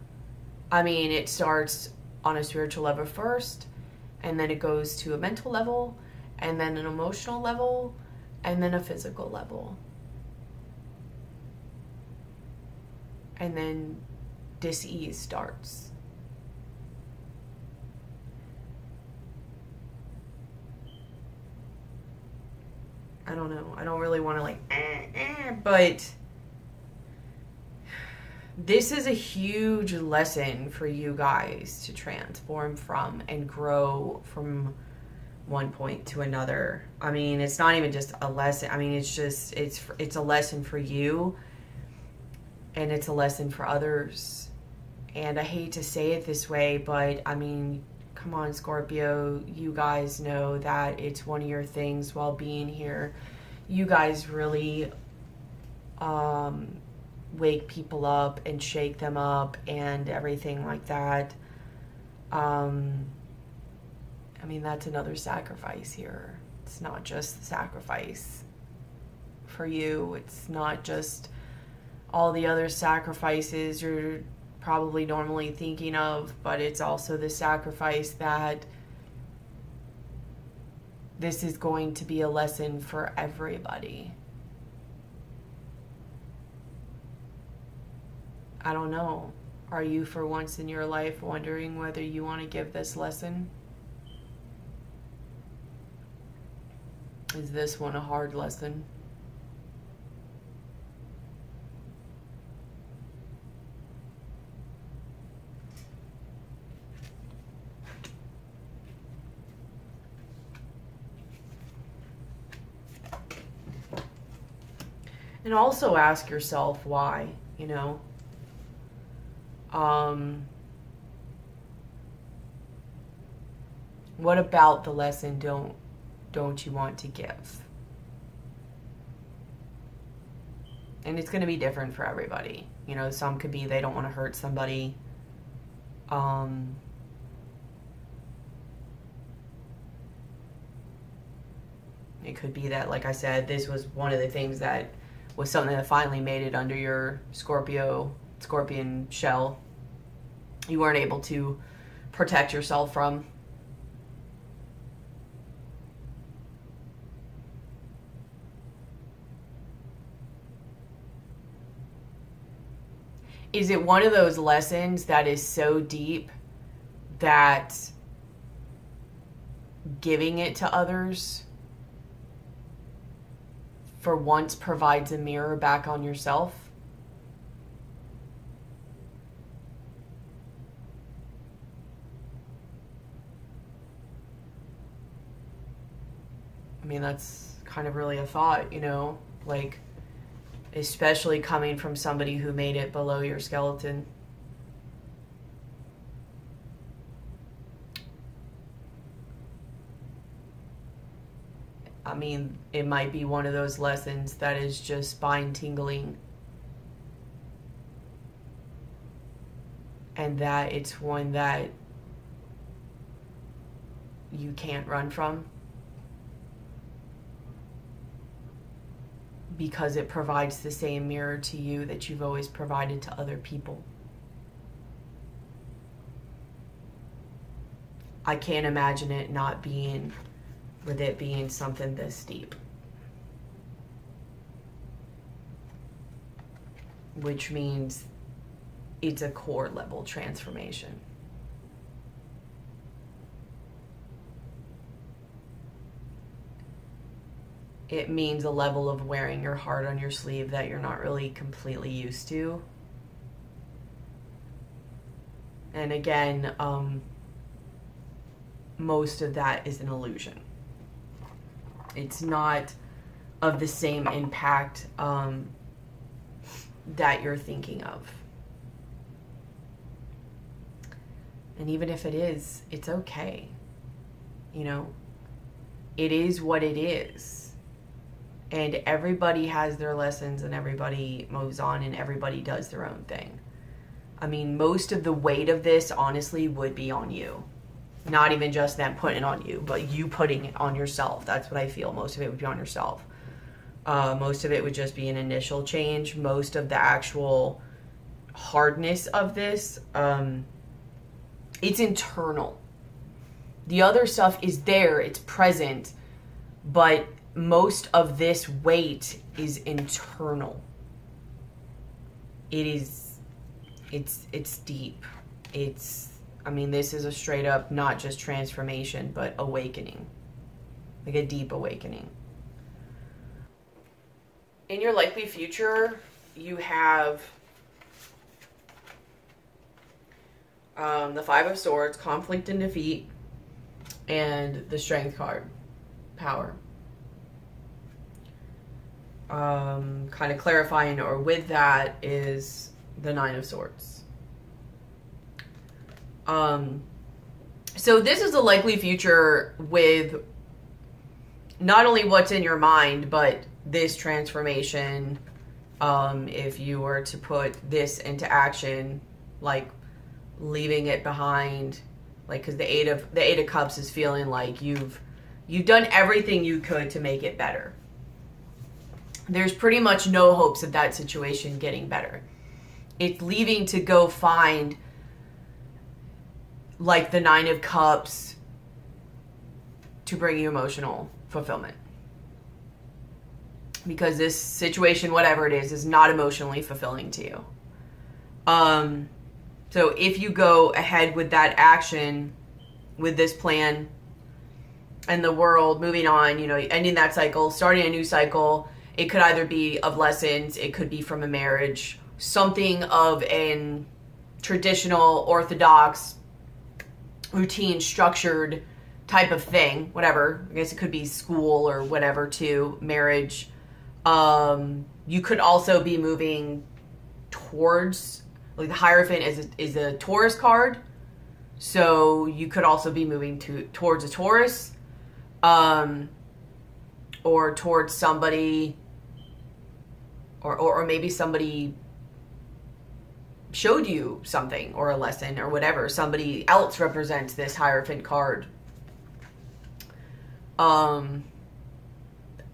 I mean, it starts on a spiritual level first, and then it goes to a mental level, and then an emotional level, and then a physical level. And then dis-ease starts. I don't know. I don't really want to but this is a huge lesson for you guys to transform from and grow from one point to another. I mean, it's not even just a lesson. I mean, it's a lesson for you, and it's a lesson for others. And I hate to say it this way, but I mean, come on, Scorpio, you guys know that it's one of your things while being here. You guys really wake people up and shake them up and everything like that. I mean, that's another sacrifice here. It's not just the sacrifice for you. It's not just all the other sacrifices you're probably normally thinking of, but it's also the sacrifice that this is going to be a lesson for everybody. I don't know. Are you for once in your life wondering whether you want to give this lesson? Is this one a hard lesson? And also ask yourself why, you know. What about the lesson don't you want to give? And it's going to be different for everybody. You know, some could be they don't want to hurt somebody. It could be that, like I said, this was one of the things that was something that finally made it under your scorpion shell. You weren't able to protect yourself from. Is it one of those lessons that is so deep that giving it to others for once provides a mirror back on yourself? I mean, that's kind of really a thought, you know, like, especially coming from somebody who made it below your skeleton. I mean, it might be one of those lessons that is just spine tingling. And that it's one that you can't run from. Because it provides the same mirror to you that you've always provided to other people. I can't imagine it not being, with it being something this deep. Which means it's a core level transformation. It means a level of wearing your heart on your sleeve that you're not really completely used to. And again, most of that is an illusion. It's not of the same impact that you're thinking of. And even if it is, it's okay. You know, it is what it is. And everybody has their lessons and everybody moves on and everybody does their own thing. I mean, most of the weight of this, honestly, would be on you. Not even just them putting it on you, but you putting it on yourself. That's what I feel. Most of it would be on yourself. Most of it would just be an initial change. Most of the actual hardness of this, it's internal. The other stuff is there. It's present. But most of this weight is internal. It's deep. I mean, this is a straight up, not just transformation, but awakening. Like a deep awakening. In your likely future, you have the Five of Swords, conflict and defeat, and the Strength card, power. Kind of clarifying or with that is the Nine of Swords. So this is a likely future with not only what's in your mind, but this transformation. If you were to put this into action, like leaving it behind, like, because the Eight of Cups is feeling like you've done everything you could to make it better. There's pretty much no hopes of that situation getting better. It's leaving to go find, like, the Nine of Cups to bring you emotional fulfillment. Because this situation, whatever it is not emotionally fulfilling to you. So if you go ahead with that action, with this plan, and the world moving on, you know, ending that cycle, starting a new cycle, it could either be of lessons, it could be from a marriage, something of an traditional, orthodox, routine, structured type of thing, whatever. I guess it could be school or whatever too, marriage. You could also be moving towards, like the Hierophant is a Taurus card. So you could also be moving towards a Taurus, or towards somebody, or maybe somebody showed you something or a lesson or whatever. Somebody else represents this Hierophant card.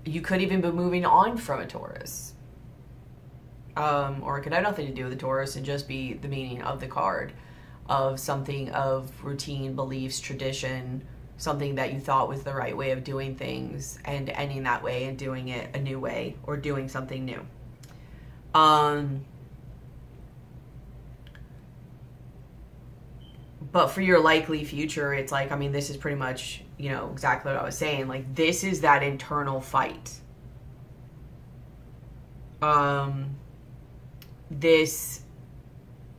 You could even be moving on from a Taurus. Or it could have nothing to do with the Taurus and just be the meaning of the card, of something of routine, beliefs, tradition, something that you thought was the right way of doing things, and ending that way and doing it a new way, or doing something new. But for your likely future, it's like, I mean, this is pretty much, you know, exactly what I was saying. Like, this is that internal fight. This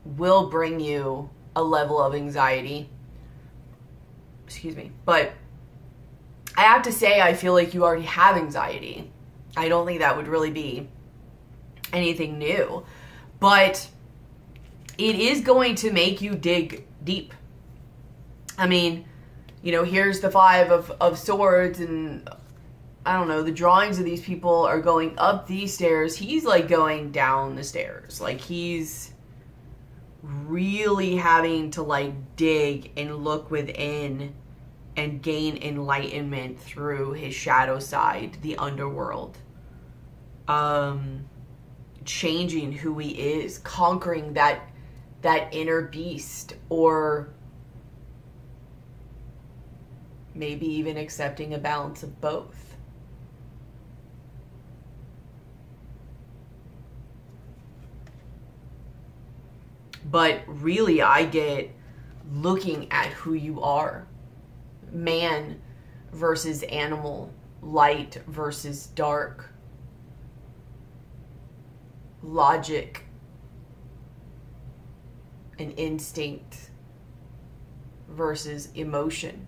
will bring you a level of anxiety. Excuse me. But I have to say, I feel like you already have anxiety. I don't think that would really be anything new. But it is going to make you dig deep. I mean, you know, here's the Five of Swords, and I don't know, the drawings of these people are going up these stairs. He's like going down the stairs. Like, he's really having to like dig and look within and gain enlightenment through his shadow side, the underworld. Changing who he is, conquering that inner beast, or maybe even accepting a balance of both. But really, I get looking at who you are. Man versus animal, light versus dark, logic and instinct versus emotion.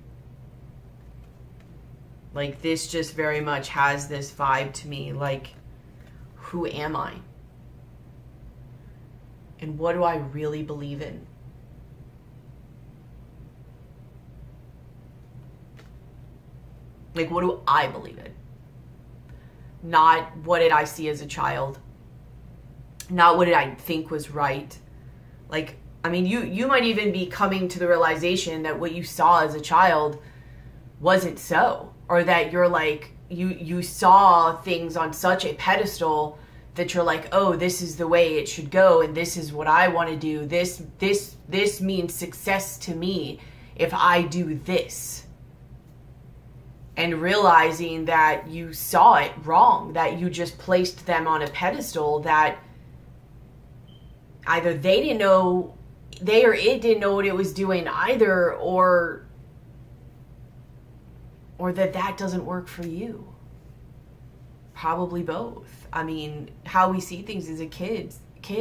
Like, this just very much has this vibe to me, like, who am I? And what do I really believe in? Like, what do I believe in? Not what did I see as a child. Not what did I think was right. Like, I mean, you might even be coming to the realization that what you saw as a child wasn't so. Or that you're like, you saw things on such a pedestal that you're like, oh, this is the way it should go, and this is what I want to do. This means success to me if I do this. And realizing that you saw it wrong, that you just placed them on a pedestal that either they didn't know, they or it didn't know what it was doing either, or that doesn't work for you. Probably both. I mean, how we see things as a kid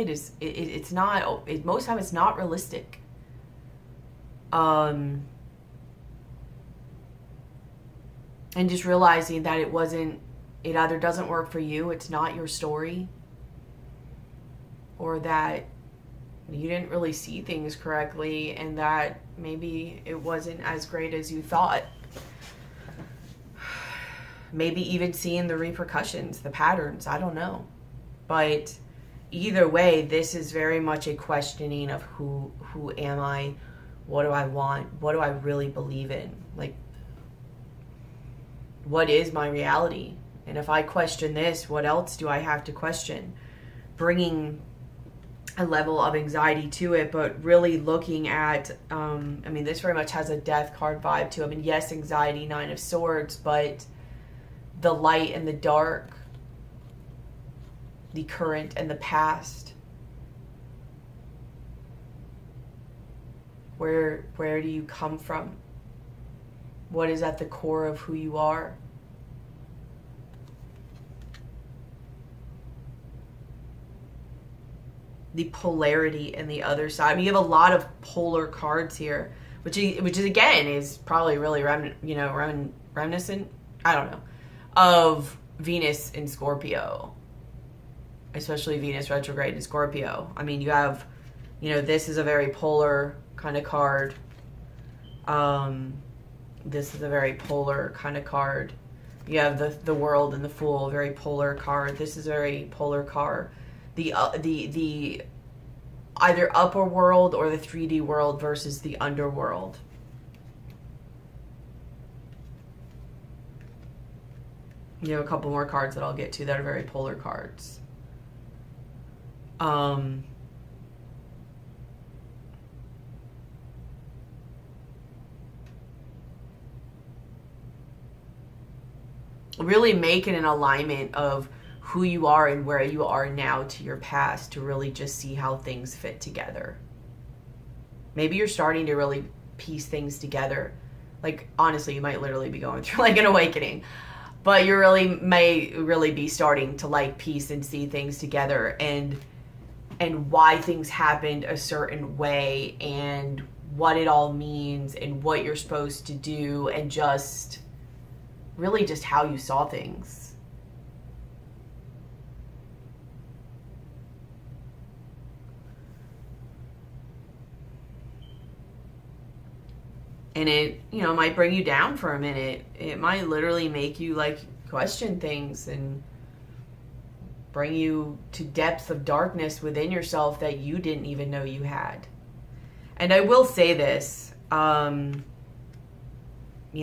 is, it's not, most of the time it's not realistic. And just realizing that it either doesn't work for you, it's not your story, or that you didn't really see things correctly, and that maybe it wasn't as great as you thought. Maybe even seeing the repercussions, the patterns, I don't know. But either way, this is very much a questioning of who am I? What do I want? What do I really believe in? Like, what is my reality? And if I question this, what else do I have to question? Bringing a level of anxiety to it, but really looking at, I mean, this very much has a death card vibe to it. I mean, yes, anxiety, Nine of Swords, but the light and the dark, the current and the past. Where do you come from? What is at the core of who you are? The polarity and the other side. I mean, you have a lot of polar cards here, which is again is probably really reminiscent. I don't know, of Venus in Scorpio, especially Venus retrograde in Scorpio. I mean, you have, this is a very polar kind of card. This is a very polar kind of card. You have the World and the Fool, very polar card. This is a very polar card. The either upper world or the 3D world versus the underworld. You have a couple more cards that I'll get to that are very polar cards. Really making an alignment of who you are and where you are now to your past to really just see how things fit together. Maybe you're starting to really piece things together. Like, honestly, you might literally be going through like an awakening, but you may really be starting to like piece and see things together, and why things happened a certain way and what it all means and what you're supposed to do, and just really just how you saw things. And it, you know, might bring you down for a minute. It might literally make you like question things and bring you to depths of darkness within yourself that you didn't even know you had. And I will say this, you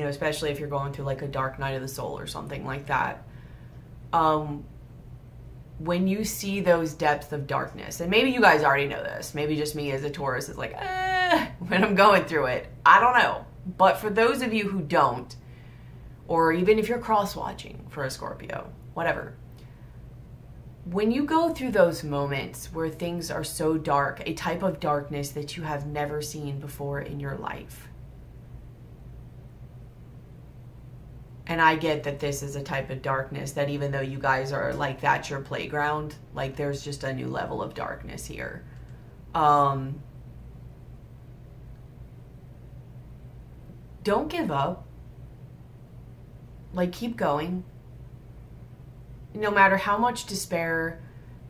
know, especially if you're going through like a dark night of the soul or something like that. When you see those depths of darkness, and maybe you guys already know this, maybe just me as a Taurus is like, when I'm going through it, I don't know. But for those of you who don't, or even if you're cross-watching for a Scorpio, whatever, when you go through those moments where things are so dark, a type of darkness that you have never seen before in your life, and I get that this is a type of darkness that even though you guys are like, that's your playground, like there's just a new level of darkness here. Don't give up. Like, keep going. No matter how much despair,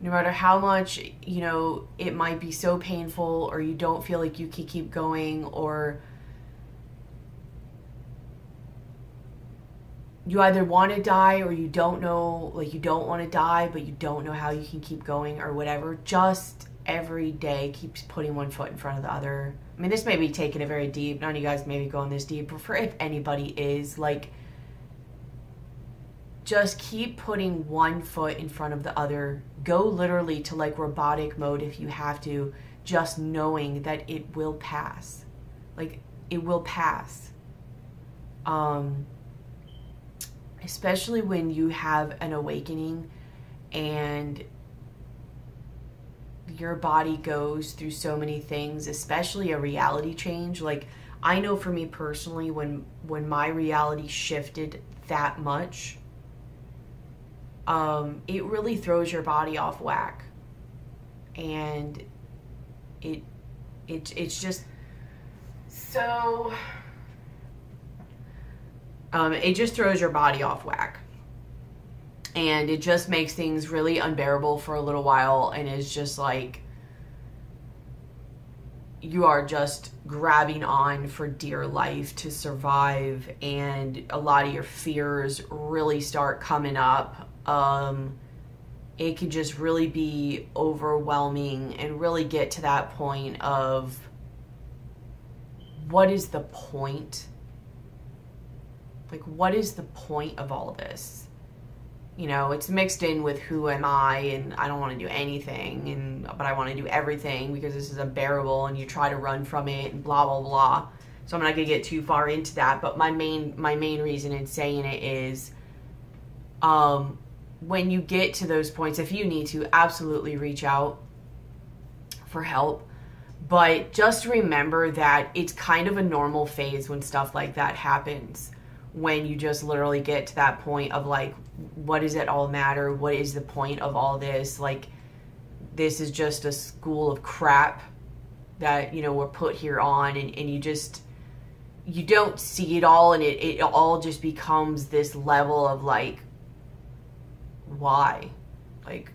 no matter how much, you know, it might be so painful, or you don't feel like you can keep going, or you either want to die or you don't know, like you don't want to die, but you don't know how you can keep going or whatever. Just every day keeps putting one foot in front of the other. I mean, this may be taking it very deep. None of you guys may be going this deep, but for if anybody is, like, just keep putting one foot in front of the other. Go literally to like robotic mode if you have to, just knowing that it will pass. Like, it will pass. Especially when you have an awakening and your body goes through so many things, especially a reality change. Like, I know for me personally, when my reality shifted that much, it really throws your body off whack, and it's just so it just throws your body off whack, and it just makes things really unbearable for a little while, and it's just like you are just grabbing on for dear life to survive, and a lot of your fears really start coming up. It can just really be overwhelming and really get to that point of, what is the point? Like, what is the point of all of this? You know, it's mixed in with who am I, and I don't want to do anything, but I want to do everything because this is unbearable, and you try to run from it and blah, blah, blah. So I'm not going to get too far into that, but my main reason in saying it is, when you get to those points, if you need to, absolutely reach out for help. But just remember that it's kind of a normal phase when stuff like that happens. When you just literally get to that point of like, what does it all matter? What is the point of all this? Like, this is just a school of crap that, you know, we're put here on, and you don't see it all, and it all just becomes this level of like, why? Like,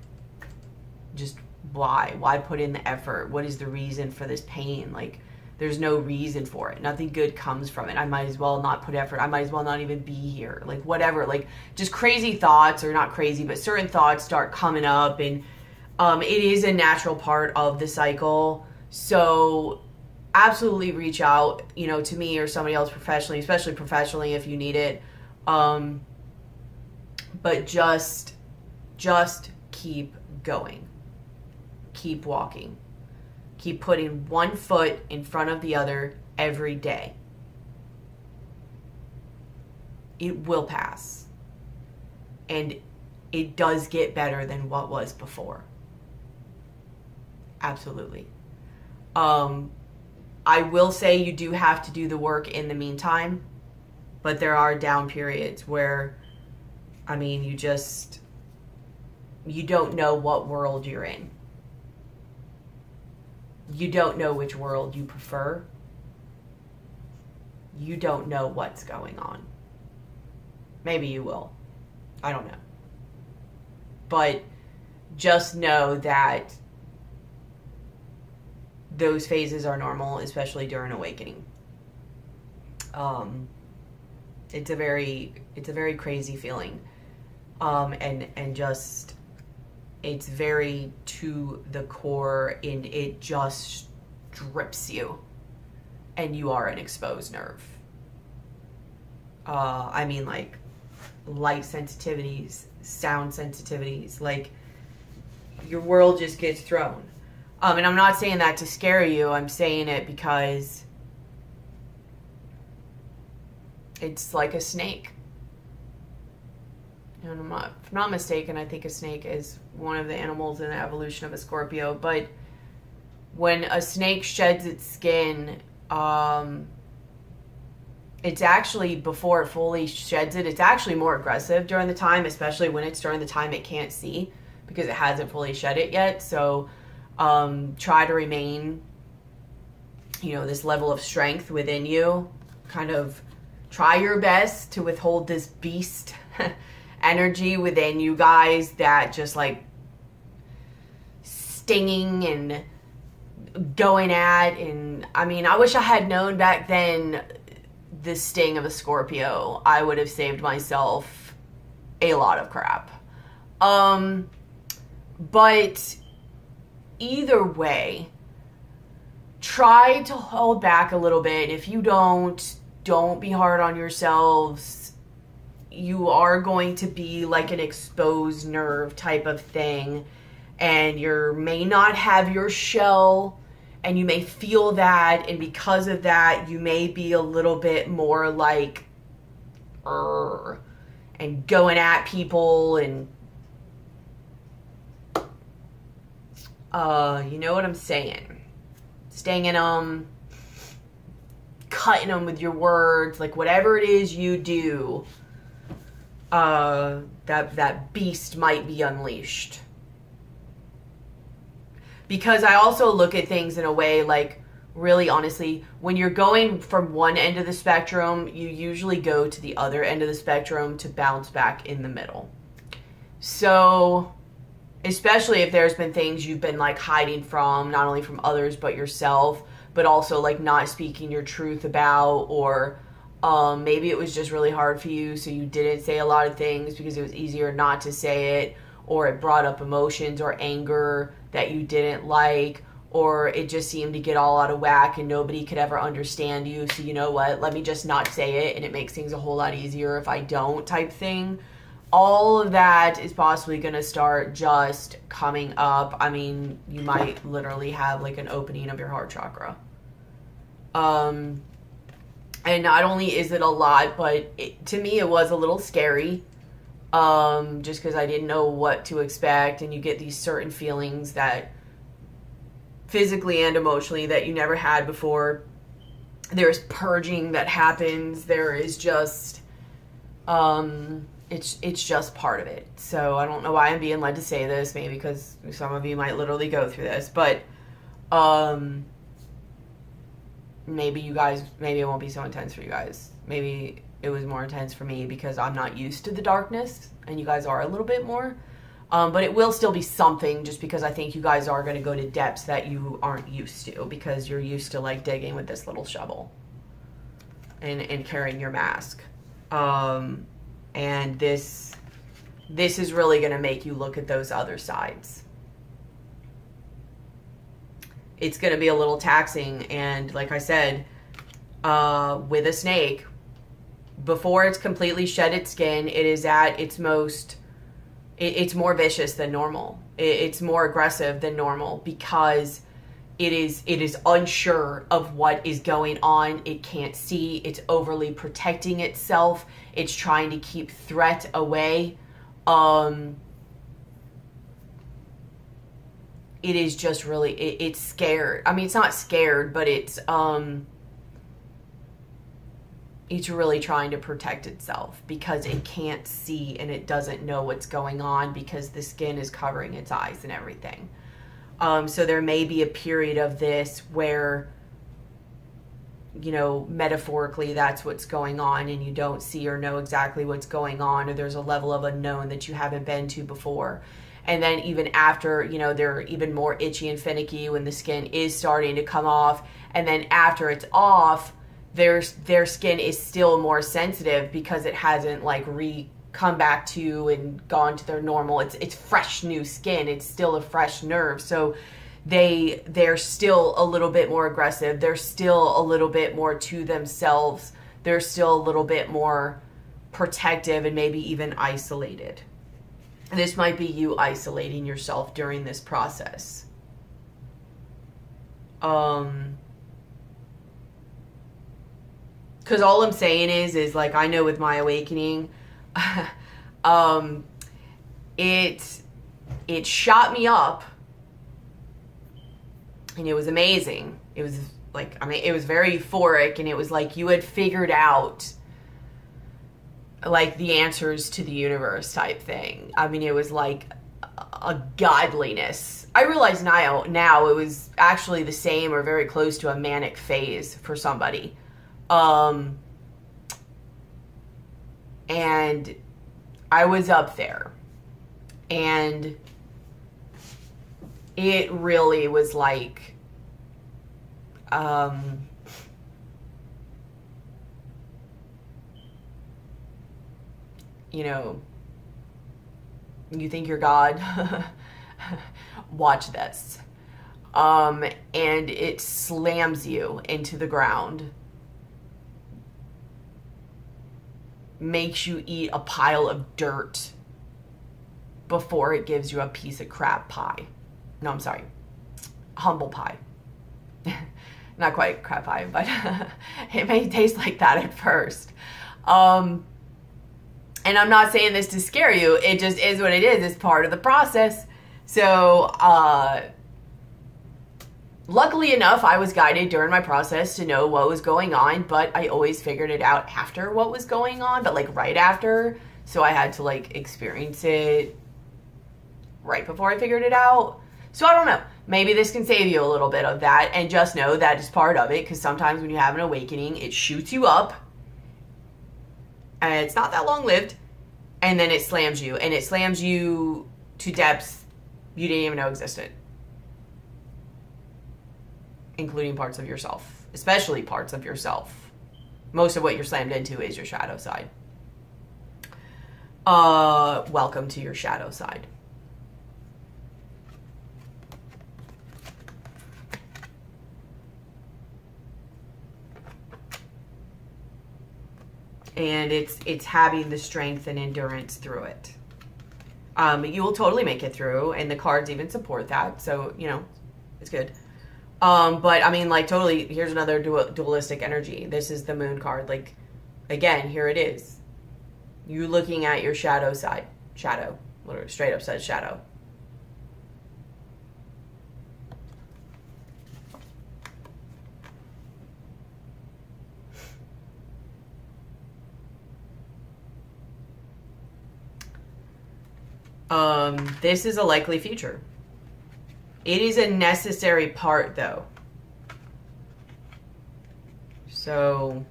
just why? Why put in the effort? What is the reason for this pain? Like, There's no reason for it. Nothing good comes from it. I might as well not put effort. I might as well not even be here. Like, whatever. Like, just crazy thoughts, or not crazy, but certain thoughts start coming up. And it is a natural part of the cycle. So absolutely reach out, you know, to me or somebody else professionally, especially professionally if you need it. But just keep going. Keep walking. Keep putting one foot in front of the other every day. It will pass. And it does get better than what was before. Absolutely. I will say you do have to do the work in the meantime, but there are down periods where, I mean, you don't know what world you're in. You don't know which world you prefer. You don't know what's going on. Maybe you will. I don't know. But just know that those phases are normal, especially during awakening. It's a very crazy feeling. And just, it's very to the core, and it just strips you, and you are an exposed nerve. I mean, like, light sensitivities, sound sensitivities, like, your world just gets thrown. And I'm not saying that to scare you. I'm saying it because it's like a snake. And if I'm not mistaken, I think a snake is one of the animals in the evolution of a Scorpio. But when a snake sheds its skin, it's actually, before it fully sheds it, it's actually more aggressive during the time, especially when it's during the time it can't see, because it hasn't fully shed it yet. So try to remain, you know, this level of strength within you. Kind of try your best to withhold this beast energy within you guys that just, like, stinging and going at. And I mean, I wish I had known back then the sting of a Scorpio. I would have saved myself a lot of crap. But either way, try to hold back a little bit. If you don't be hard on yourselves. You are going to be like an exposed nerve type of thing, and you may not have your shell, and you may feel that, and because of that, you may be a little bit more like, and going at people, and you know what I'm saying? Stinging them, cutting them with your words, like whatever it is you do, that beast might be unleashed. Because I also look at things in a way, like, really honestly, when you're going from one end of the spectrum, you usually go to the other end of the spectrum to bounce back in the middle. So, especially if there's been things you've been, like, hiding from, not only from others but yourself, but also, like, not speaking your truth about, or maybe it was just really hard for you, so you didn't say a lot of things because it was easier not to say it, or it brought up emotions or anger that you didn't like, or it just seemed to get all out of whack and nobody could ever understand you, so you know what, let me just not say it and it makes things a whole lot easier if I don't, type thing. All of that is possibly going to start just coming up. I mean, you might literally have like an opening of your heart chakra. And not only is it a lot, but to me it was a little scary. Just because I didn't know what to expect, and you get these certain feelings that physically and emotionally that you never had before. There's purging that happens. There is just, it's just part of it. So I don't know why I'm being led to say this, maybe because some of you might literally go through this, but, maybe you guys, maybe it won't be so intense for you guys. Maybe it was more intense for me because I'm not used to the darkness and you guys are a little bit more. But it will still be something, just because I think you guys are going to go to depths that you aren't used to, because you're used to like digging with this little shovel and carrying your mask. And this is really going to make you look at those other sides. It's going to be a little taxing. And like I said, with a snake, before it's completely shed its skin, it is at its most, it's more vicious than normal. It's more aggressive than normal, because it is unsure of what is going on. It can't see. It's overly protecting itself. It's trying to keep threat away. It is just really, it's scared. I mean, it's not scared, but it's really trying to protect itself, because it can't see and it doesn't know what's going on, because the skin is covering its eyes and everything. So there may be a period of this where, you know, metaphorically, that's what's going on, and you don't see or know exactly what's going on, or there's a level of unknown that you haven't been to before. And then even after, you know, they're even more itchy and finicky when the skin is starting to come off. And then after it's off, their skin is still more sensitive, because it hasn't like come back to and gone to their normal. It's fresh new skin. It's still a fresh nerve. So they're still a little bit more aggressive. They're still a little bit more to themselves. They're still a little bit more protective and maybe even isolated. This might be you isolating yourself during this process. Because all I'm saying is like, I know with my awakening, it shot me up, and it was amazing. It was like, I mean, it was very euphoric, and it was like you had figured out like the answers to the universe type thing. I mean, it was like a godliness. I realize now it was actually the same or very close to a manic phase for somebody. And I was up there, and it really was like, you know, you think you're God? Watch this. And it slams you into the ground. Makes you eat a pile of dirt before it gives you a piece of crab pie. No, I'm sorry. Humble pie. Not quite crab pie, but it may taste like that at first. And I'm not saying this to scare you. It just is what it is. It's part of the process. So, luckily enough, I was guided during my process to know what was going on, but I always figured it out after what was going on, but like right after. So I had to like experience it right before I figured it out. So I don't know. Maybe this can save you a little bit of that, and just know that is part of it, because sometimes when you have an awakening, it shoots you up, and it's not that long-lived, and then it slams you, and it slams you to depths you didn't even know existed. Including parts of yourself, especially parts of yourself. Most of what you're slammed into is your shadow side. Welcome to your shadow side. And it's having the strength and endurance through it. You will totally make it through, and the cards even support that. So, you know, it's good. But I mean, like, totally, here's another dualistic energy. This is the moon card. Like, again, here it is. You looking at your shadow side. Shadow. Literally, straight up says shadow. This is a likely future. It is a necessary part, though. So,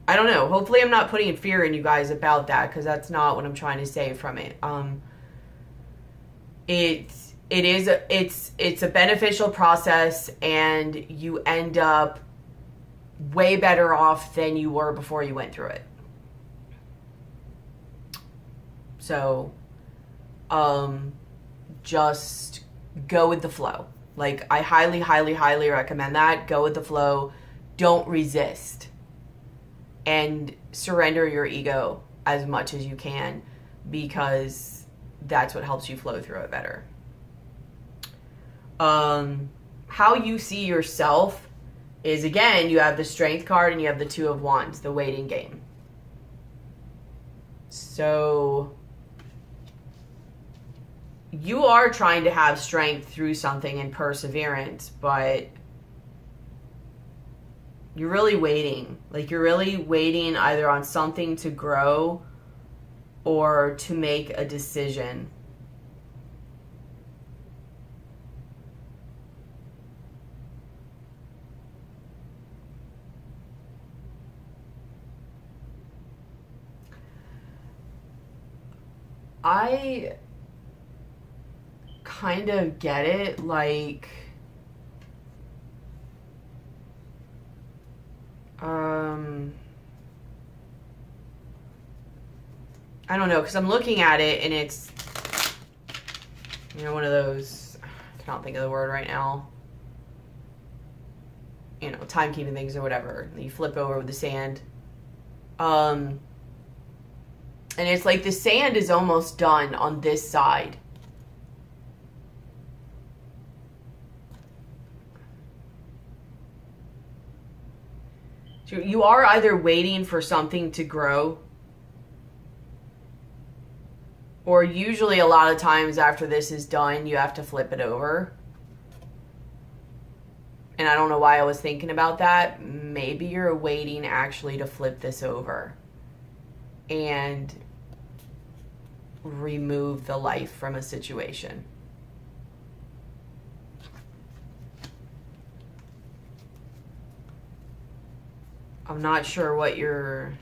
I don't know. Hopefully I'm not putting fear in you guys about that, because that's not what I'm trying to say from it. It's a beneficial process, and you end up way better off than you were before you went through it. So, just go with the flow. Like, I highly, highly, highly recommend that. Go with the flow. Don't resist. And surrender your ego as much as you can, because that's what helps you flow through it better. How you see yourself is, again, you have the Strength card and you have the Two of Wands, the waiting game. So you are trying to have strength through something and perseverance, but you're really waiting. Like, you're really waiting either on something to grow or to make a decision. I kind of get it, like, I don't know, because I'm looking at it and it's, you know, one of those, I cannot think of the word right now, you know, timekeeping things or whatever. You flip over with the sand. And it's like the sand is almost done on this side. So you are either waiting for something to grow, or usually a lot of times after this is done, you have to flip it over. And I don't know why I was thinking about that. Maybe you're waiting actually to flip this over and remove the life from a situation. I'm not sure what you're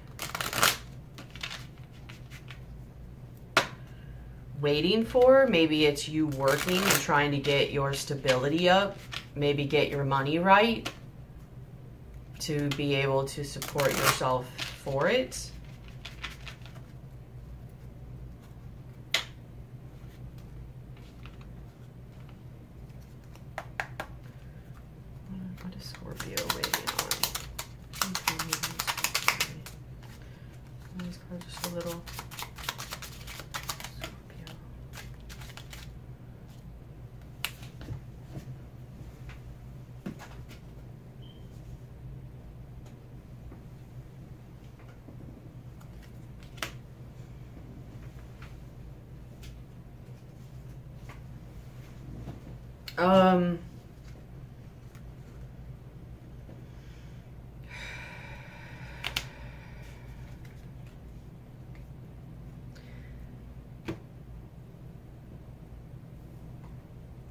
waiting for. Maybe it's you working and trying to get your stability up. Maybe get your money right to be able to support yourself for it. What is Scorpio waiting on? Okay, these cards just a little.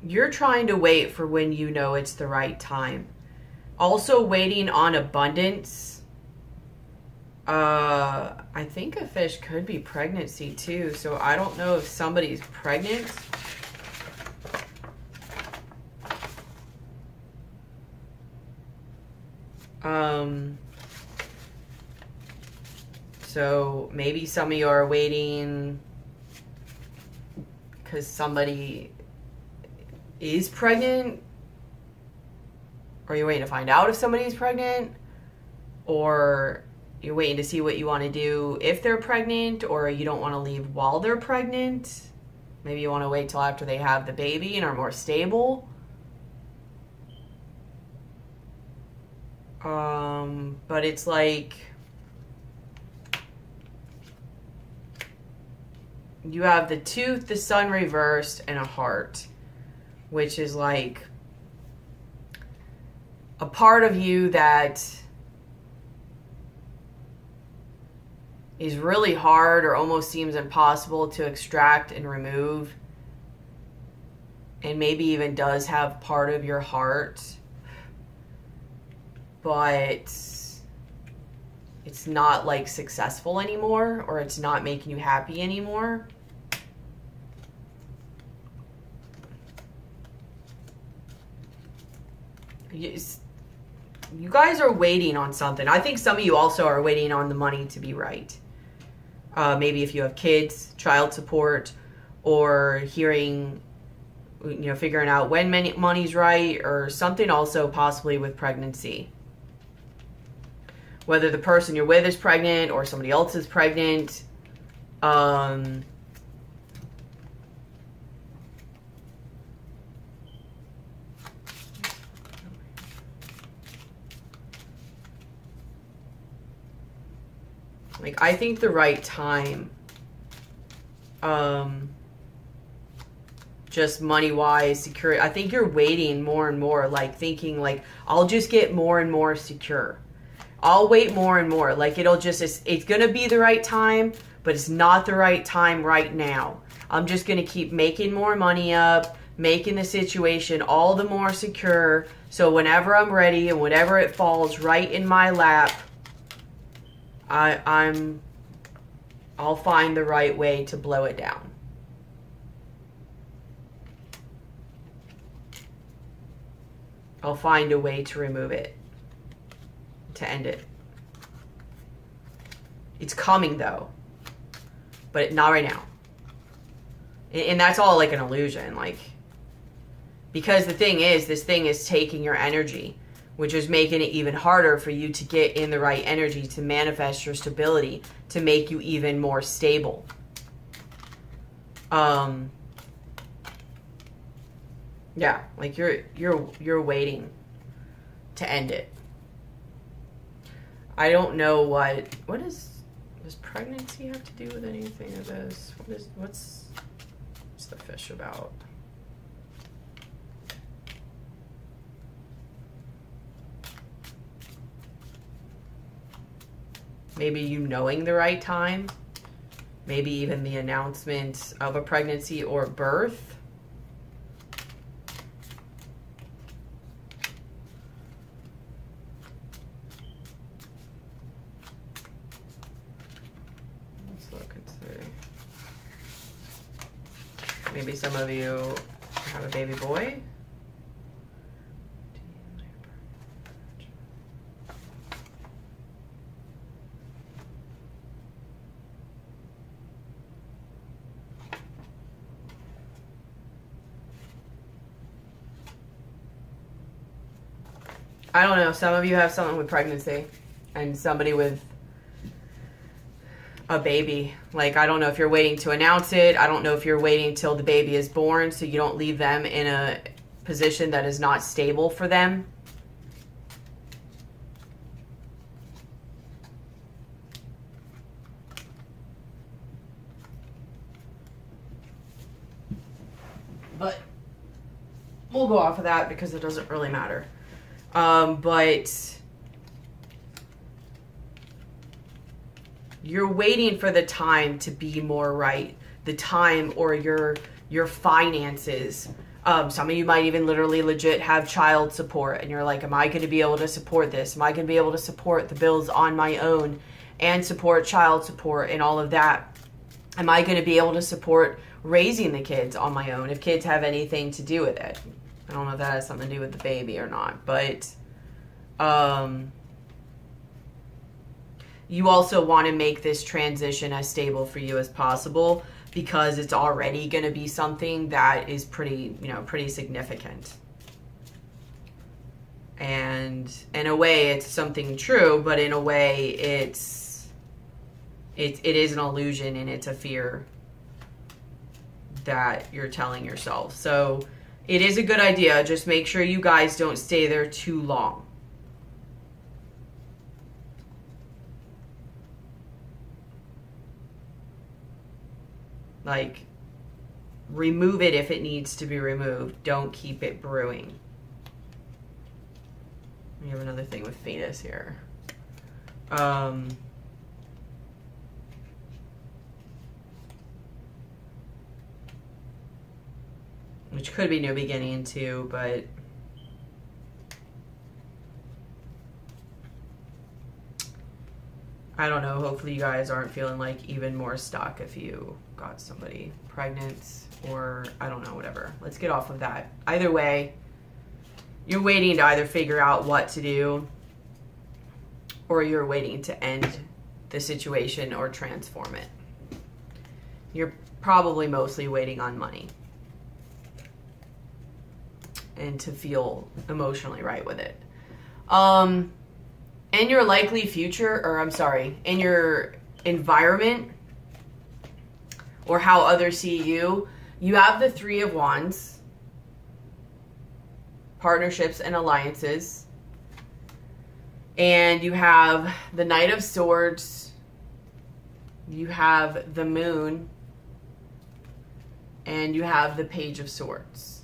You're trying to wait for when you know it's the right time. Also waiting on abundance. I think a fish could be pregnancy too, so I don't know if somebody's pregnant. So maybe some of you are waiting because somebody is pregnant, or you're waiting to find out if somebody's pregnant, or you're waiting to see what you want to do if they're pregnant, or you don't want to leave while they're pregnant. Maybe you want to wait till after they have the baby and are more stable. But it's like you have the tooth, the sun reversed, and a heart, which is like a part of you that is really hard or almost seems impossible to extract and remove, and maybe even does have part of your heart, but it's not like successful anymore, or it's not making you happy anymore. You guys are waiting on something. I think some of you also are waiting on the money to be right. Maybe if you have kids, child support, or hearing, you know, figuring out when money's right, or something also possibly with pregnancy. Whether the person you're with is pregnant or somebody else is pregnant. Like, I think the right time, just money-wise, secure. I think you're waiting more and more, like thinking like, I'll just get more and more secure. I'll wait more and more. Like, it'll just, it's going to be the right time, but it's not the right time right now. I'm just going to keep making more money up, making the situation all the more secure. So whenever I'm ready and whenever it falls right in my lap, I'll find the right way to blow it down. I'll find a way to remove it, to end it. It's coming though, but not right now. And that's all like an illusion, like, because the thing is, this thing is taking your energy, which is making it even harder for you to get in the right energy to manifest your stability, to make you even more stable. Yeah, like you're waiting to end it. I don't know does pregnancy have to do with anything of this? What's the fish about? Maybe you knowing the right time, maybe even the announcement of a pregnancy or birth. Let's look and see. Maybe some of you have a baby boy. I don't know. Some of you have something with pregnancy and somebody with a baby. Like, I don't know if you're waiting to announce it. I don't know if you're waiting till the baby is born so you don't leave them in a position that is not stable for them. But we'll go off of that because it doesn't really matter. But you're waiting for the time to be more right. The time, or your finances. Some of you might even literally legit have child support and you're like, am I going to be able to support this? Am I going to be able to support the bills on my own and support child support and all of that? Am I going to be able to support raising the kids on my own if kids have anything to do with it? I don't know if that has something to do with the baby or not, but you also want to make this transition as stable for you as possible because it's already going to be something that is pretty significant. And in a way, it's something true, but in a way, it is an illusion and it's a fear that you're telling yourself. So it is a good idea. Just make sure you guys don't stay there too long. Like, remove it if it needs to be removed. Don't keep it brewing. We have another thing with fetus here. Which could be new beginning too, but I don't know. Hopefully you guys aren't feeling like even more stuck if you got somebody pregnant or I don't know, whatever. Let's get off of that. Either way, you're waiting to either figure out what to do or you're waiting to end the situation or transform it. You're probably mostly waiting on money and to feel emotionally right with it. In your likely future, or I'm sorry, in your environment or how others see you, you have the Three of Wands, partnerships and alliances, and you have the Knight of Swords, you have the Moon, and you have the Page of Swords.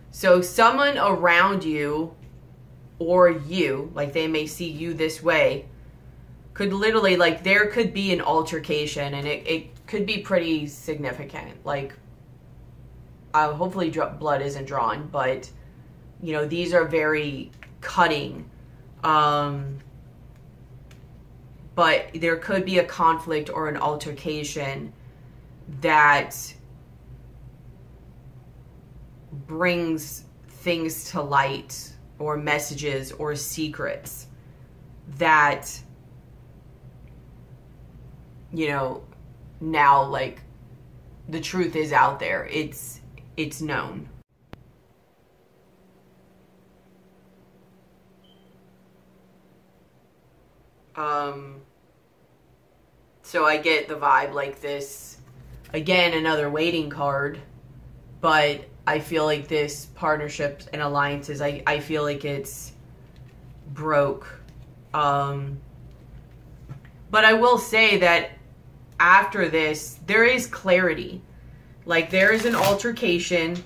So someone around you or you, like they may see you this way, could literally, like there could be an altercation and it could be pretty significant. Like hopefully blood isn't drawn, but you know, these are very cutting. But there could be a conflict or an altercation that brings things to light or messages or secrets that, you know, now like the truth is out there. It's known. So I get the vibe like this, again, another waiting card, but I feel like this partnerships and alliances, I feel like it's broke. But I will say that after this, there is clarity. Like there is an altercation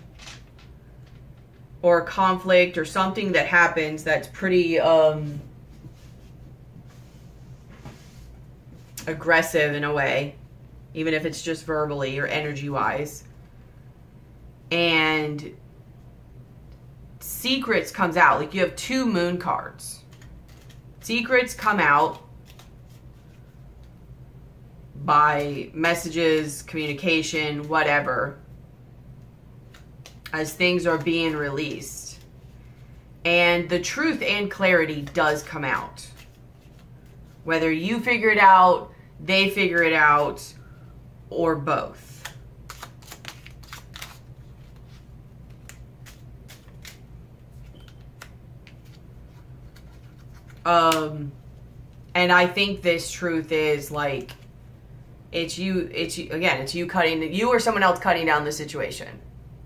or conflict or something that happens that's pretty aggressive in a way, even if it's just verbally or energy-wise. And secrets comes out. Like you have 2 Moon cards. Secrets come out by messages, communication, whatever, as things are being released. And the truth and clarity does come out. Whether you figure it out, they figure it out, or both. And I think this truth is like, it's you, again, it's you you or someone else cutting down the situation.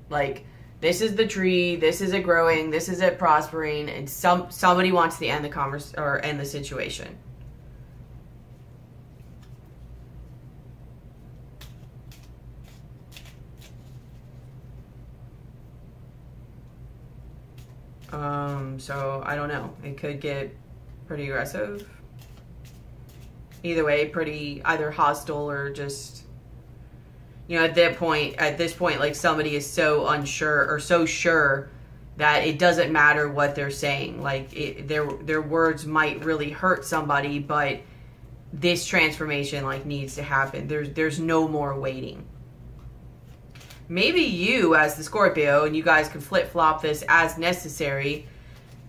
Like, this is the tree, this is it growing, this is it prospering, and somebody wants to end the end the situation. So I don't know. It could get pretty aggressive. Either way, pretty either hostile or just, you know, at this point, like somebody is so unsure or so sure that it doesn't matter what they're saying. Like their words might really hurt somebody, but this transformation like needs to happen. There's no more waiting. Maybe you as the Scorpio, and you guys can flip-flop this as necessary,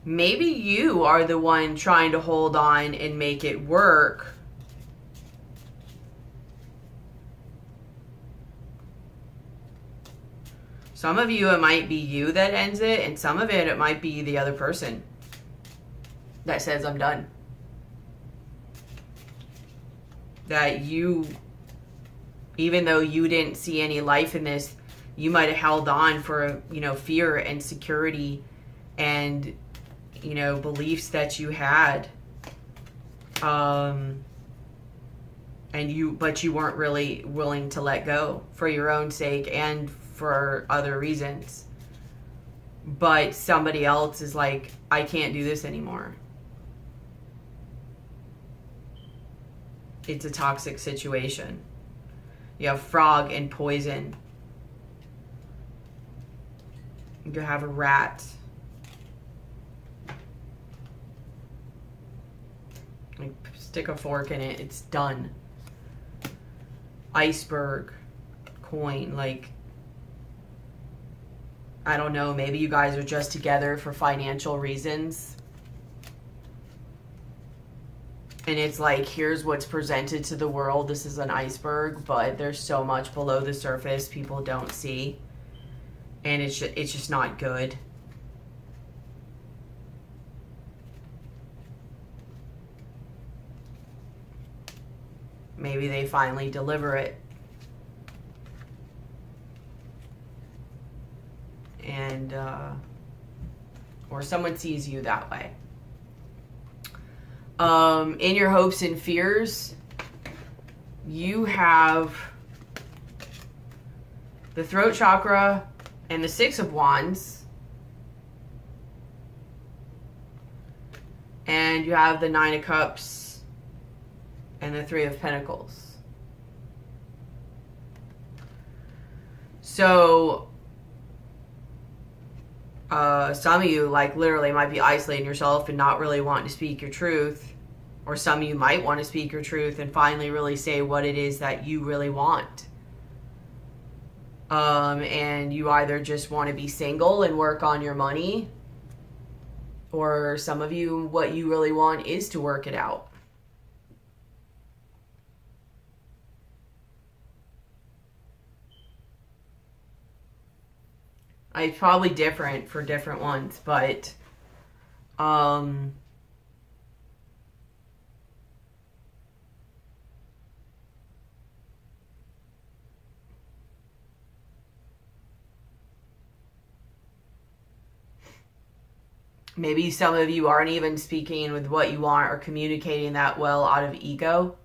maybe you are the one trying to hold on and make it work. Some of you, it might be you that ends it, and some of it might be the other person that says, I'm done. That you, even though you didn't see any life in this, you might have held on for, you know, fear and security and, you know, beliefs that you had. But you weren't really willing to let go for your own sake and for other reasons. But somebody else is like, I can't do this anymore. It's a toxic situation. You have frog and poison. You have a rat. Like Stick a fork in it. It's done. Iceberg. Coin. Like, I don't know. Maybe you guys are just together for financial reasons. And it's like, here's what's presented to the world. This is an iceberg, but there's so much below the surface people don't see. And it's just not good. Maybe they finally deliver it. And, or someone sees you that way. In your hopes and fears, you have the throat chakra and the Six of Wands. And you have the Nine of Cups and the Three of Pentacles. So, some of you, like, literally might be isolating yourself and not really wanting to speak your truth. Or some of you might want to speak your truth and finally really say what it is that you really want. And you either just want to be single and work on your money. Or some of you, what you really want is to work it out. It's probably different for different ones, but maybe some of you aren't even speaking with what you want or communicating that well out of ego.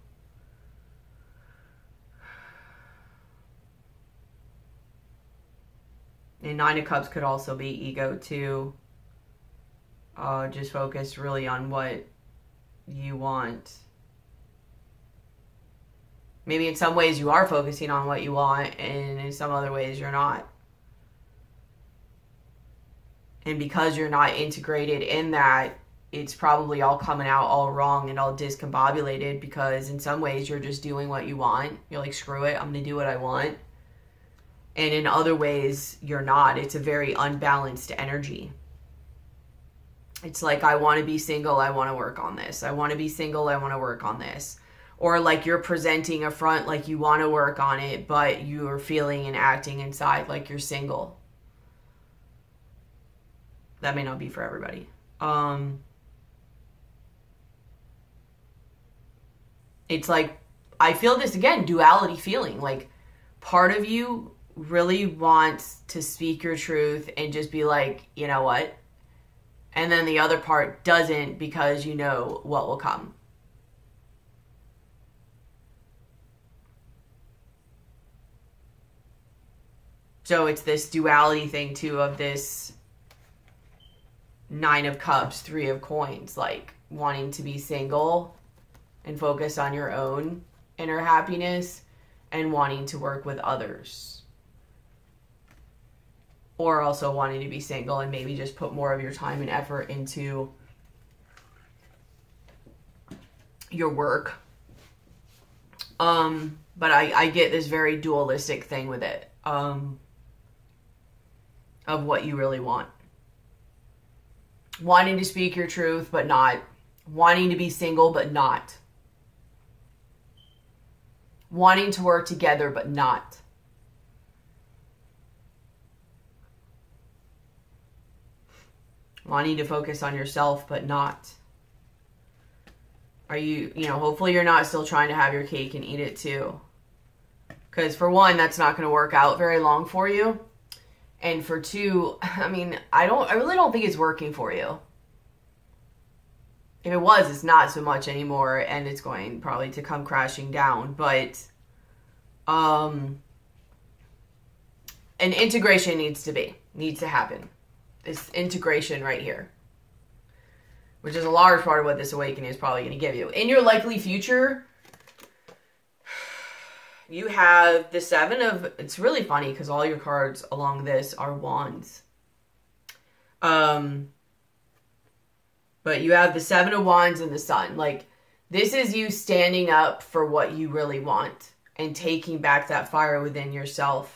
And Nine of Cups could also be ego too. Just focus really on what you want. Maybe in some ways you are focusing on what you want, and in some other ways you're not. And because you're not integrated in that, it's probably all coming out all wrong and all discombobulated, because in some ways you're just doing what you want. You're like, screw it, I'm going to do what I want. And in other ways, you're not. It's a very unbalanced energy. It's like, I want to be single, I want to work on this. I want to be single, I want to work on this. Or like you're presenting a front like you want to work on it, but you're feeling and acting inside like you're single. That may not be for everybody. It's like, I feel this again, duality feeling. Like, part of you really wants to speak your truth and just be like, you know what? And then the other part doesn't, because you know what will come. So it's this duality thing too, of this Nine of Cups, Three of Coins, like wanting to be single and focus on your own inner happiness, and wanting to work with others. Or also wanting to be single and maybe just put more of your time and effort into your work. But I get this very dualistic thing with it, of what you really want. Wanting to speak your truth, but not. Wanting to be single, but not. Wanting to work together, but not. Wanting to focus on yourself, but not. Are you, hopefully you're not still trying to have your cake and eat it too. Because for one, that's not going to work out very long for you. And for two, I mean, I really don't think it's working for you. If it was, it's not so much anymore, and it's going probably to come crashing down. But an integration needs to happen. This integration right here, which is a large part of what this awakening is probably going to give you. In your likely future, you have the Seven of... It's really funny because all your cards along this are wands. But you have the Seven of Wands and the Sun. Like, This is you standing up for what you really want and taking back that fire within yourself.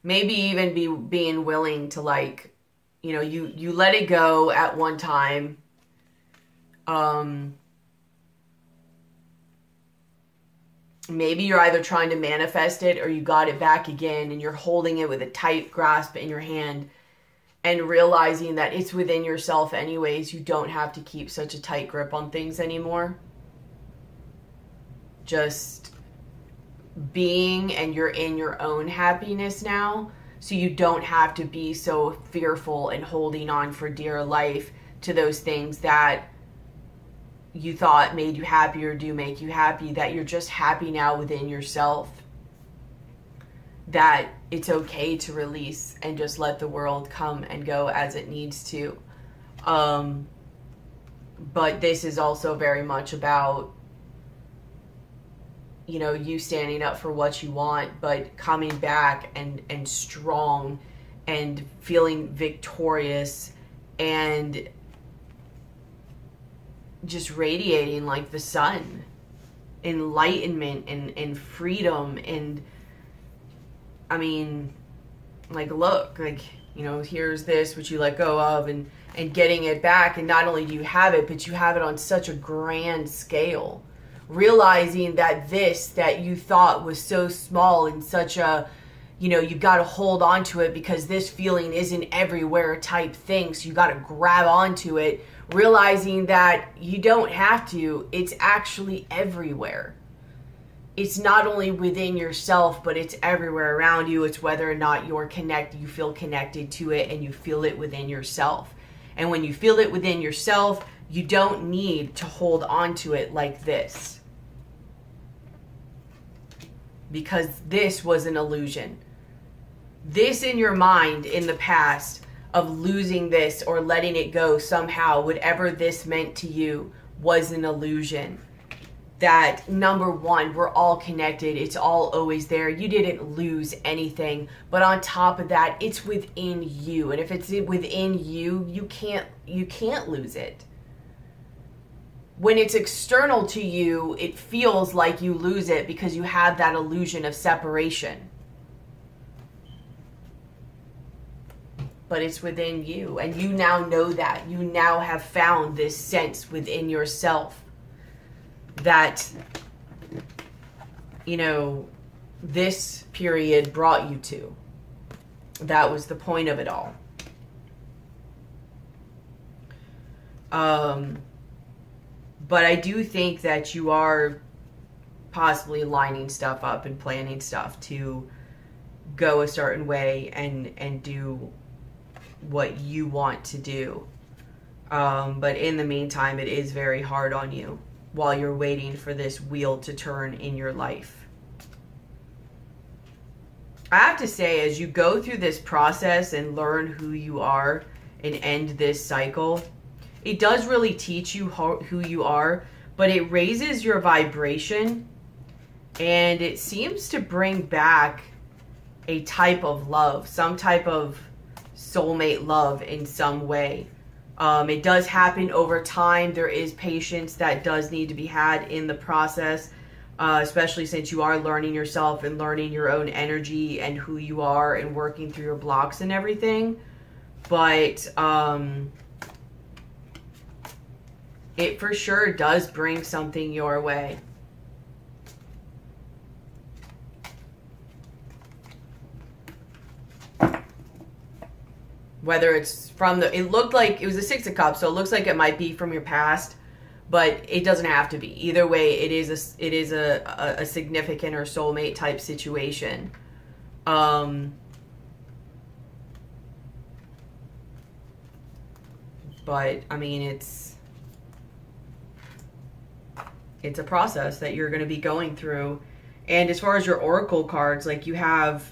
Maybe even being willing to, like, you know, you let it go at one time. Maybe you're either trying to manifest it or you got it back again and you're holding it with a tight grasp in your hand and realizing that it's within yourself anyways. You don't have to keep such a tight grip on things anymore. Just being, and you're in your own happiness now, so you don't have to be so fearful and holding on for dear life to those things that you thought made you happy or do make you happy, that you're just happy now within yourself, that it's okay to release and just let the world come and go as it needs to. But this is also very much about, you know, you standing up for what you want, but coming back and strong and feeling victorious and just radiating like the sun, enlightenment and freedom. And I mean, like, look, like, you know, here's this which you let go of, and getting it back. And not only do you have it, but you have it on such a grand scale. Realizing that this that you thought was so small and such a, you know, you got to hold on to it because this feeling isn't everywhere type thing. So you got to grab onto it, realizing that you don't have to. It's actually everywhere. It's not only within yourself, but it's everywhere around you. It's whether or not you're connected, you feel connected to it, and you feel it within yourself. And when you feel it within yourself, you don't need to hold on to it like this. Because this was an illusion. This in your mind in the past of losing this or letting it go somehow, whatever this meant to you, was an illusion. That, number one, we're all connected. It's all always there. You didn't lose anything. But on top of that, it's within you. And if it's within you, you can't lose it. When it's external to you, it feels like you lose it because you have that illusion of separation. But it's within you, and you now know that. You now have found this sense within yourself that, you know, this period brought you to. That was the point of it all. But I do think that you are possibly lining stuff up and planning stuff to go a certain way and do what you want to do. But in the meantime, it is very hard on you while you're waiting for this wheel to turn in your life. I have to say, as you go through this process and learn who you are and end this cycle, it does really teach you who you are, but it raises your vibration, and it seems to bring back a type of love, some type of soulmate love in some way. It does happen over time. There is patience that does need to be had in the process, especially since you are learning yourself and learning your own energy and who you are and working through your blocks and everything. But it for sure does bring something your way. Whether it's from the, it looked like it was a Six of Cups, so it looks like it might be from your past, but it doesn't have to be. Either way, it is a significant or soulmate type situation. But I mean, it's a process that you're going to be going through. And as far as your oracle cards, like, you have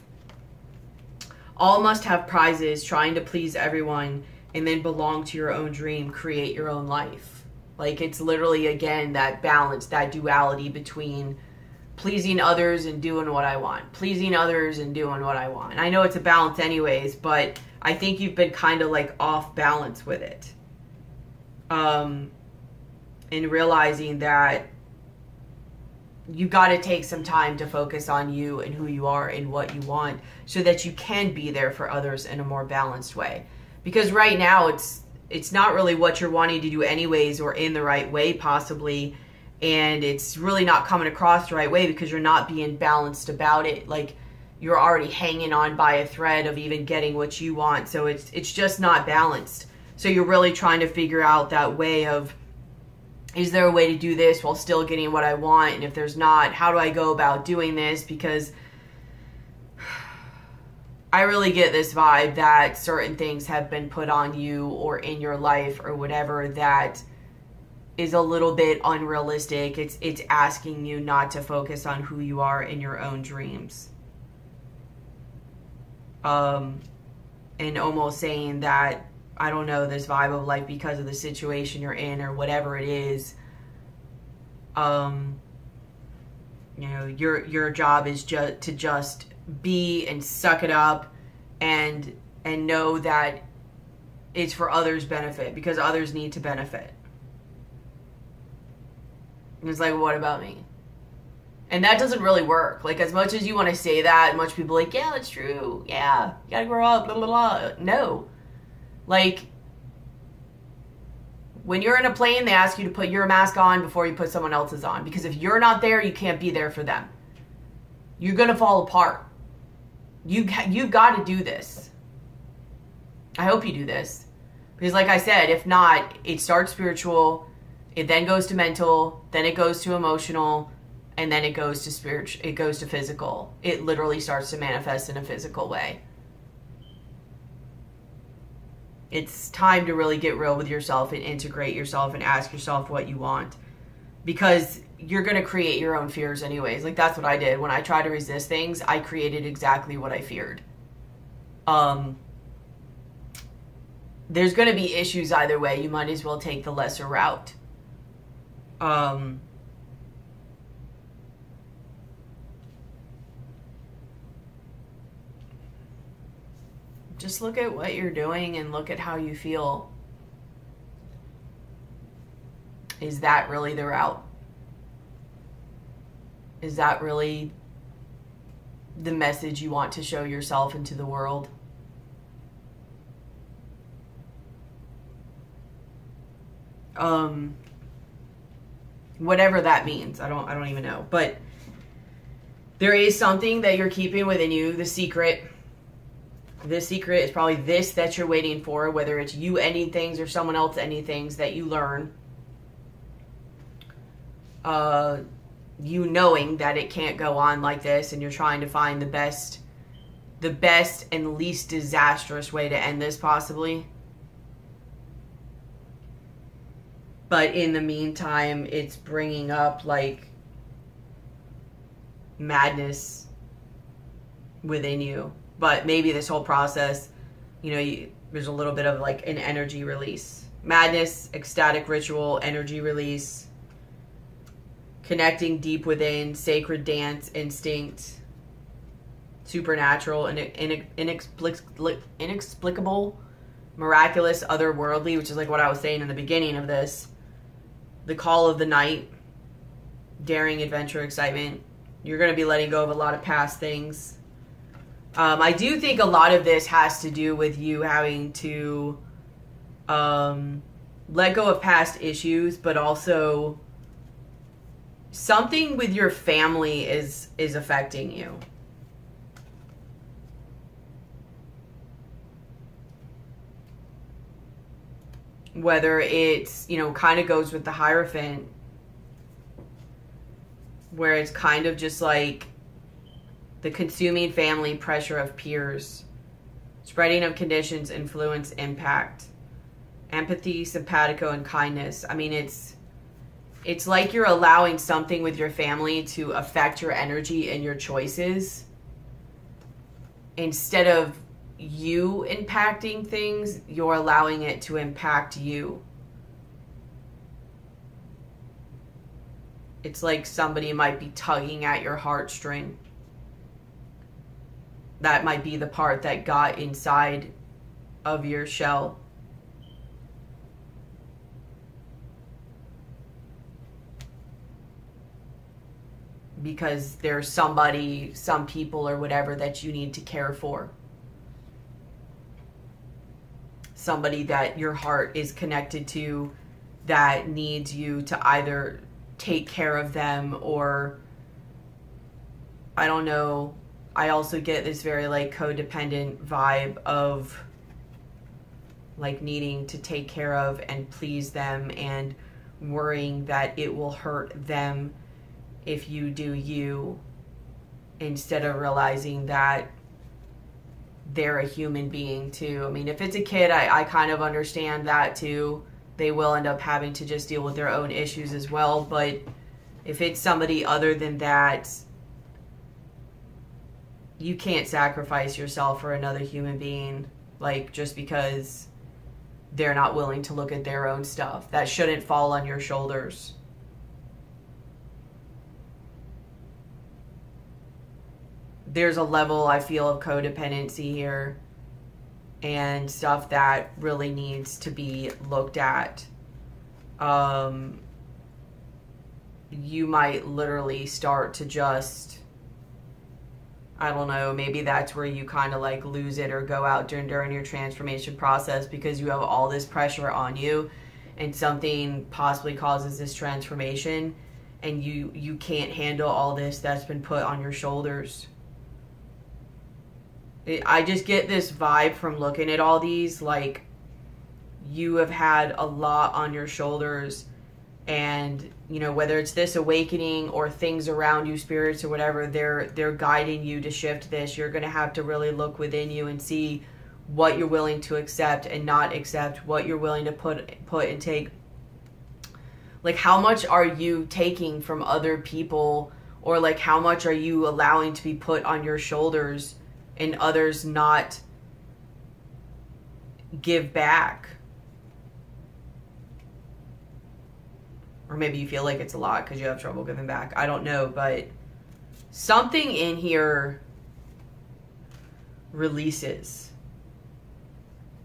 all must have prizes, trying to please everyone, and then belong to your own dream, create your own life. Like, it's literally, again, that balance, that duality between pleasing others and doing what I want, pleasing others and doing what I want. I know it's a balance anyways, but I think you've been kind of like off balance with it. And realizing that you got to take some time to focus on you and who you are and what you want so that you can be there for others in a more balanced way. Because right now it's not really what you're wanting to do anyways, or in the right way possibly, and it's really not coming across the right way because you're not being balanced about it. Like, you're already hanging on by a thread of even getting what you want, so it's just not balanced. So you're really trying to figure out that way of, is there a way to do this while still getting what I want? And if there's not, how do I go about doing this? Because I really get this vibe that certain things have been put on you or in your life or whatever that is a little bit unrealistic. It's asking you not to focus on who you are in your own dreams. And almost saying that, I don't know, this vibe of like, because of the situation you're in or whatever it is, you know, your job is just to just be and suck it up and know that it's for others' benefit, because others need to benefit. And it's like, well, what about me? And that doesn't really work. Like, as much as you want to say that, much people are like, yeah, that's true. Yeah, you gotta grow up, blah, blah, blah. No. Like, when you're in a plane, they ask you to put your mask on before you put someone else's on. Because if you're not there, you can't be there for them. You're going to fall apart. You've got to do this. I hope you do this. Because like I said, if not, it starts spiritual, it then goes to mental, then it goes to emotional, and then it goes to spiritual, it goes to physical. It literally starts to manifest in a physical way. It's time to really get real with yourself and integrate yourself and ask yourself what you want. Because you're going to create your own fears anyways. Like, that's what I did. When I tried to resist things, I created exactly what I feared. There's going to be issues either way. You might as well take the lesser route. Just look at what you're doing and look at how you feel. Is that really the route? Is that really the message you want to show yourself into the world? Whatever that means. I don't even know. But there is something that you're keeping within you, the secret. This secret is probably this that you're waiting for, whether it's you ending things or someone else ending things that you learn. You knowing that it can't go on like this, and you're trying to find the best and least disastrous way to end this possibly. But in the meantime, it's bringing up like madness within you. But maybe this whole process, you know, there's a little bit of like an energy release. Madness, ecstatic ritual, energy release, connecting deep within, sacred dance, instinct, supernatural, and inexplicable, miraculous, otherworldly, which is like what I was saying in the beginning of this. The call of the night, daring, adventure, excitement. You're going to be letting go of a lot of past things. I do think a lot of this has to do with you having to let go of past issues, but also something with your family is affecting you. Whether it's, you know, kind of goes with the Hierophant, where it's kind of just like the consuming family pressure of peers, spreading of conditions, influence, impact, empathy, simpatico, and kindness. I mean, it's like you're allowing something with your family to affect your energy and your choices instead of you impacting things. You're allowing it to impact you. It's like somebody might be tugging at your heartstring. That might be the part that got inside of your shell. Because there's somebody, some people or whatever that you need to care for. Somebody that your heart is connected to that needs you to either take care of them or, I don't know. I also get this very like codependent vibe of like needing to take care of and please them and worrying that it will hurt them if you do you, instead of realizing that they're a human being too. I mean, if it's a kid, I kind of understand that too. They will end up having to just deal with their own issues as well. But if it's somebody other than that, you can't sacrifice yourself for another human being, like just because they're not willing to look at their own stuff. That shouldn't fall on your shoulders. There's a level, I feel, of codependency here and stuff that really needs to be looked at. You might literally start to just, I don't know, maybe that's where you kind of like lose it or go out during your transformation process, because you have all this pressure on you and something possibly causes this transformation and you can't handle all this that's been put on your shoulders. I just get this vibe from looking at all these, like you have had a lot on your shoulders, and you know, whether it's this awakening or things around you, spirits or whatever, they're guiding you to shift this. You're going to have to really look within you and see what you're willing to accept and not accept, what you're willing to put and take. Like, how much are you taking from other people, or like how much are you allowing to be put on your shoulders and others not give back? Or maybe you feel like it's a lot because you have trouble giving back. I don't know, but something in here releases.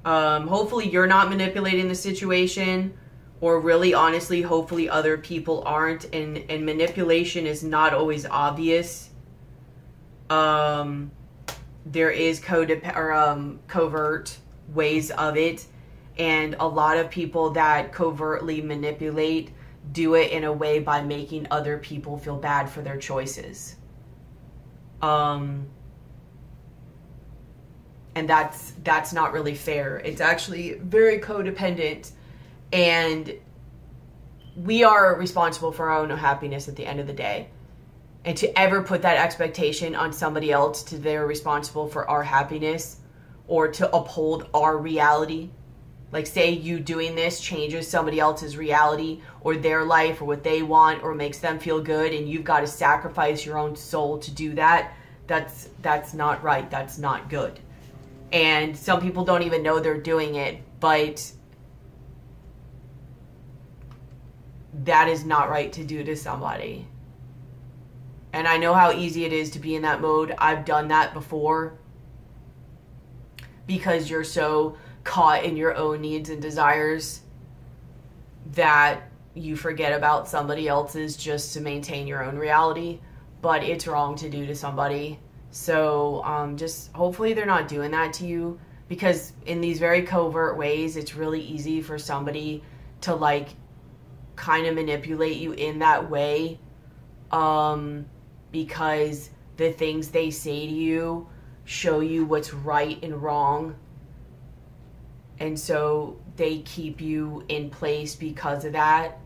Hopefully you're not manipulating the situation, or really honestly, hopefully other people aren't. And manipulation is not always obvious. There is covert ways of it, and a lot of people that covertly manipulate do it in a way by making other people feel bad for their choices. And that's not really fair. It's actually very codependent, and we are responsible for our own happiness at the end of the day. And to ever put that expectation on somebody else to they're responsible for our happiness or to uphold our reality. Like, say you doing this changes somebody else's reality or their life or what they want or makes them feel good, and you've got to sacrifice your own soul to do that. That's not right. That's not good. And some people don't even know they're doing it, but that is not right to do to somebody. And I know how easy it is to be in that mode. I've done that before, because you're so caught in your own needs and desires that you forget about somebody else's just to maintain your own reality. But it's wrong to do to somebody. So just hopefully they're not doing that to you, because in these very covert ways, it's really easy for somebody to like kind of manipulate you in that way. Because the things they say to you show you what's right and wrong. And so they keep you in place because of that.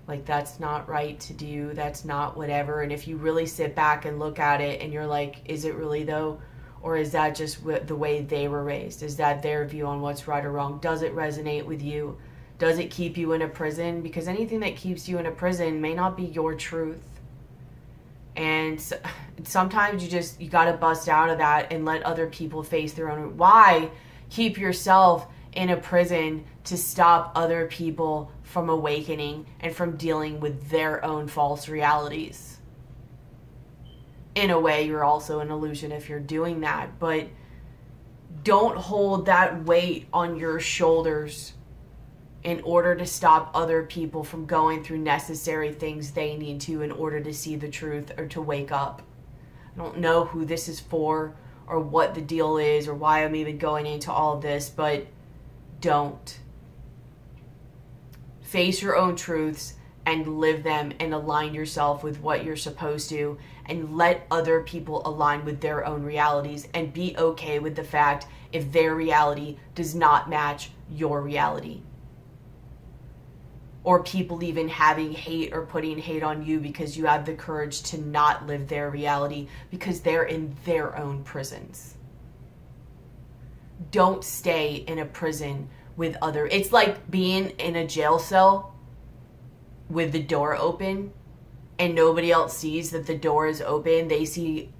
Like, that's not right to do. That's not whatever. And if you really sit back and look at it and you're like, is it really though? Or is that just the way they were raised? Is that their view on what's right or wrong? Does it resonate with you? Does it keep you in a prison? Because anything that keeps you in a prison may not be your truth. And sometimes you got to bust out of that and let other people face their own. Why keep yourself in a prison to stop other people from awakening and from dealing with their own false realities? In a way, you're also an illusion if you're doing that. But Don't hold that weight on your shoulders in order to stop other people from going through necessary things they need to in order to see the truth or to wake up. I don't know who this is for or what the deal is or why I'm even going into all of this, but don't. Face your own truths and live them and align yourself with what you're supposed to, and let other people align with their own realities, and be okay with the fact if their reality does not match your reality. Or people even having hate or putting hate on you because you have the courage to not live their reality because they're in their own prisons. Don't stay in a prison with other. It's like being in a jail cell with the door open and nobody else sees that the door is open. They see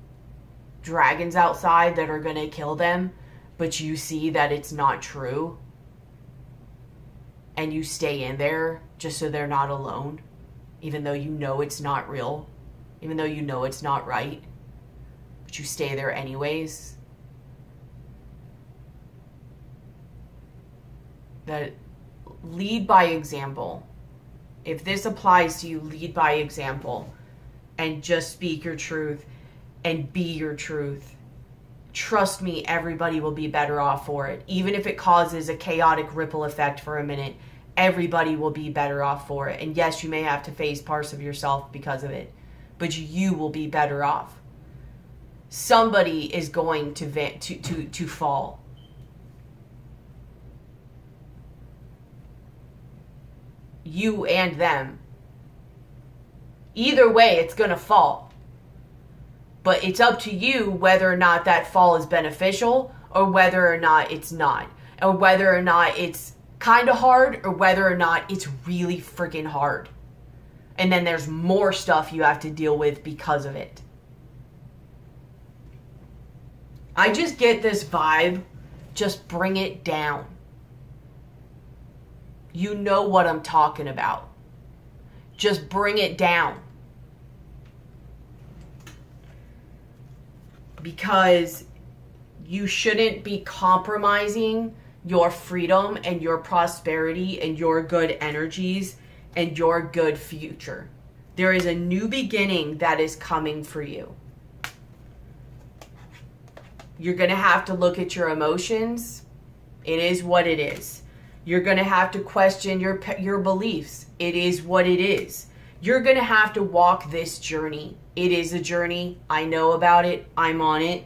dragons outside that are going to kill them, but you see that it's not true. And you stay in there just so they're not alone, even though you know it's not real, even though you know it's not right, but you stay there anyways. That lead by example. If this applies to you, lead by example and just speak your truth and be your truth. Trust me, everybody will be better off for it. Even if it causes a chaotic ripple effect for a minute, everybody will be better off for it. And yes, you may have to face parts of yourself because of it, but you will be better off. Somebody is going to fall. You and them. Either way, it's going to fall. But it's up to you whether or not that fall is beneficial or whether or not it's not. Or whether or not it's kind of hard or whether or not it's really freaking hard. And then there's more stuff you have to deal with because of it. I just get this vibe. Just bring it down. You know what I'm talking about. Just bring it down. Because you shouldn't be compromising your freedom and your prosperity and your good energies and your good future. There is a new beginning that is coming for you. You're going to have to look at your emotions. It is what it is. You're going to have to question your beliefs. It is what it is. You're going to have to walk this journey. It is a journey. I know about it. I'm on it.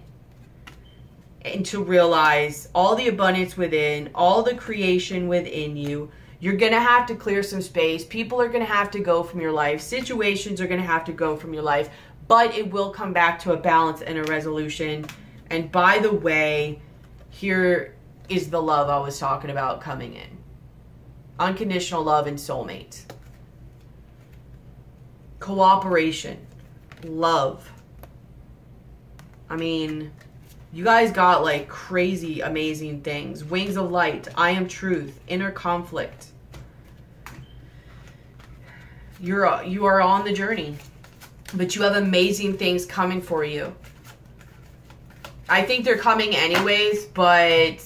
And to realize all the abundance within, all the creation within you, you're going to have to clear some space. People are going to have to go from your life. Situations are going to have to go from your life. But it will come back to a balance and a resolution. And by the way, here is the love I was talking about coming in. Unconditional love and soulmate. Cooperation. Love. I mean, you guys got like crazy, amazing things. Wings of light. I am truth. Inner conflict. You are on the journey. But you have amazing things coming for you. I think they're coming anyways, but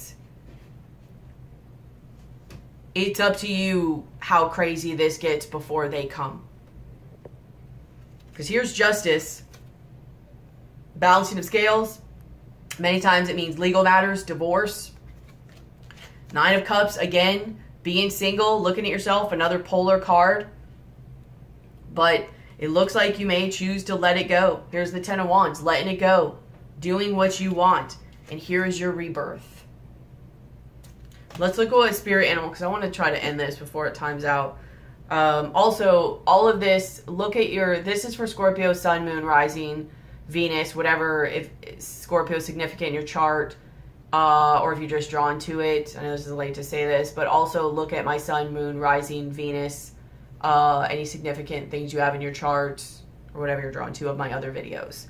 it's up to you how crazy this gets before they come. Because here's justice. Balancing of scales. Many times it means legal matters, divorce. 9 of Cups, again, being single, looking at yourself, another polar card. But it looks like you may choose to let it go. Here's the 10 of Wands, letting it go. Doing what you want. And here is your rebirth. Let's look at a spirit animal because I want to try to end this before it times out. Also, all of this, look at this is for Scorpio, Sun, Moon, Rising, Venus, whatever, if Scorpio is significant in your chart, or if you're just drawn to it. I know this is late to say this, but also look at my Sun, Moon, Rising, Venus, any significant things you have in your chart, or whatever you're drawn to of my other videos.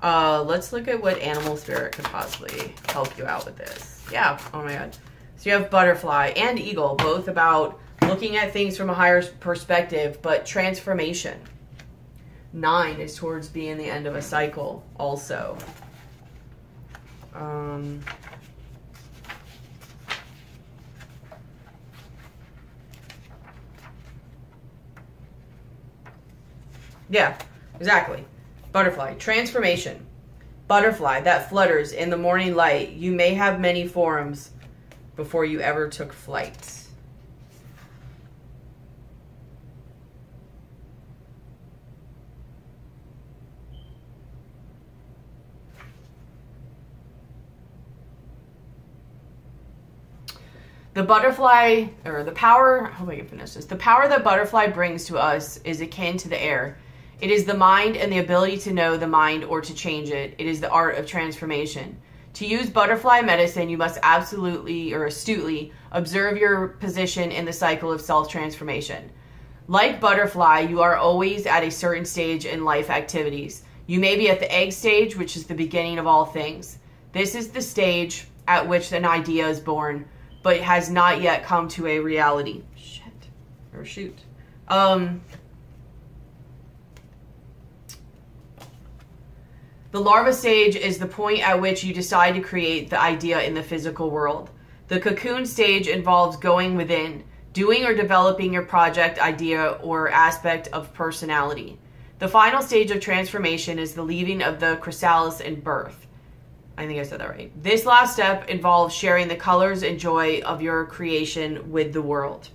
Let's look at what animal spirit could possibly help you out with this. Yeah, oh my god. So you have butterfly and eagle, both about looking at things from a higher perspective, but transformation. 9 is towards being the end of a cycle also. Yeah, exactly. Butterfly. Transformation. Butterfly that flutters in the morning light. You may have many forms before you ever took flight. The butterfly, or the power, I hope I can finish this. The power that butterfly brings to us is akin to the air. It is the mind and the ability to know the mind or to change it. It is the art of transformation. To use butterfly medicine, you must absolutely or astutely observe your position in the cycle of self-transformation. Like butterfly, you are always at a certain stage in life activities. You may be at the egg stage, which is the beginning of all things. This is the stage at which an idea is born, but it has not yet come to a reality. Shoot. The larva stage is the point at which you decide to create the idea in the physical world. The cocoon stage involves going within, doing or developing your project, idea, or aspect of personality. The final stage of transformation is the leaving of the chrysalis and birth. I think I said that right. This last step involves sharing the colors and joy of your creation with the world.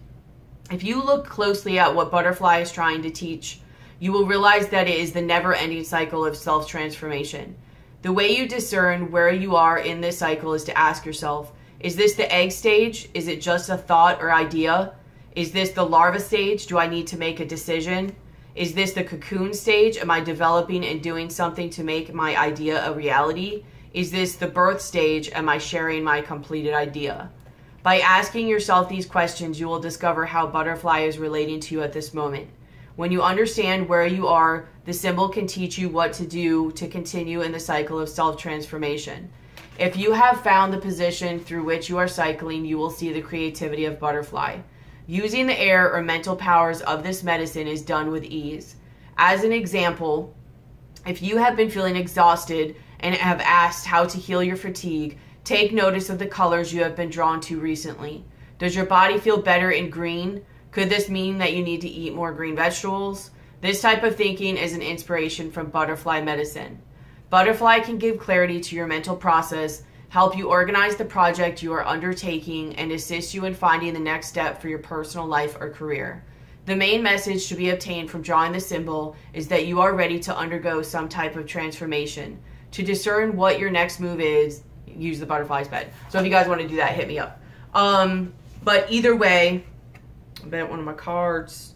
If you look closely at what butterfly is trying to teach, you will realize that it is the never-ending cycle of self-transformation. The way you discern where you are in this cycle is to ask yourself, is this the egg stage? Is it just a thought or idea? Is this the larva stage? Do I need to make a decision? Is this the cocoon stage? Am I developing and doing something to make my idea a reality? Is this the birth stage? Am I sharing my completed idea? By asking yourself these questions, you will discover how butterfly is relating to you at this moment. When you understand where you are, the symbol can teach you what to do to continue in the cycle of self-transformation. If you have found the position through which you are cycling, you will see the creativity of butterfly. Using the air or mental powers of this medicine is done with ease. As an example, if you have been feeling exhausted and have asked how to heal your fatigue, take notice of the colors you have been drawn to recently. Does your body feel better in green? Could this mean that you need to eat more green vegetables? This type of thinking is an inspiration from butterfly medicine. Butterfly can give clarity to your mental process, help you organize the project you are undertaking, and assist you in finding the next step for your personal life or career. The main message to be obtained from drawing the symbol is that you are ready to undergo some type of transformation. To discern what your next move is, use the butterfly's bed. So if you guys want to do that, hit me up. But either way, I bet one of my cards.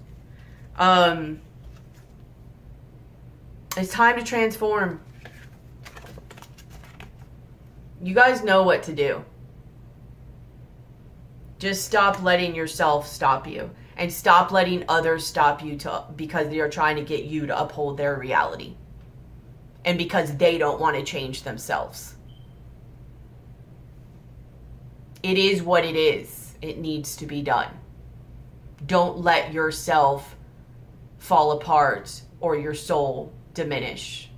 It's time to transform. You guys know what to do. Just stop letting yourself stop you. And stop letting others stop you because they are trying to get you to uphold their reality. And because they don't want to change themselves. It is what it is. It needs to be done. Don't let yourself fall apart or your soul diminish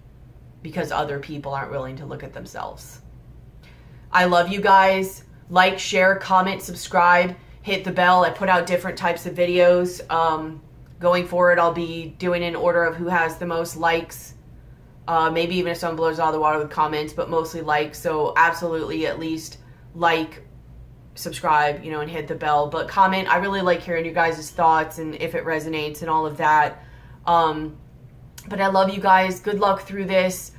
because other people aren't willing to look at themselves. I love you guys. Like, share, comment, subscribe, hit the bell. I put out different types of videos. Going forward, I'll be doing in order of who has the most likes. Maybe even if someone blows out of the water with comments, but mostly likes. So absolutely at least like, subscribe, and hit the bell. But comment. I really like hearing you guys' thoughts and if it resonates and all of that. But I love you guys. Good luck through this.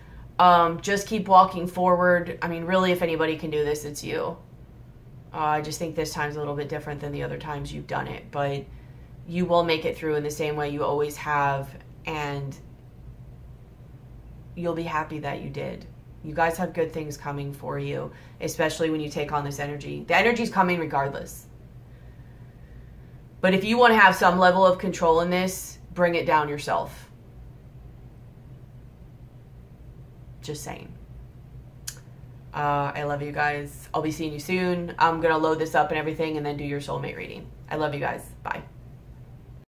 Just keep walking forward. I mean, really, if anybody can do this, it's you. I just think this time's a little bit different than the other times you've done it. But you will make it through in the same way you always have. And you'll be happy that you did. You guys have good things coming for you, especially when you take on this energy. The energy's coming regardless. But if you want to have some level of control in this, bring it down yourself. Just saying. I love you guys. I'll be seeing you soon. I'm going to load this up and everything and then do your soulmate reading. I love you guys. Bye.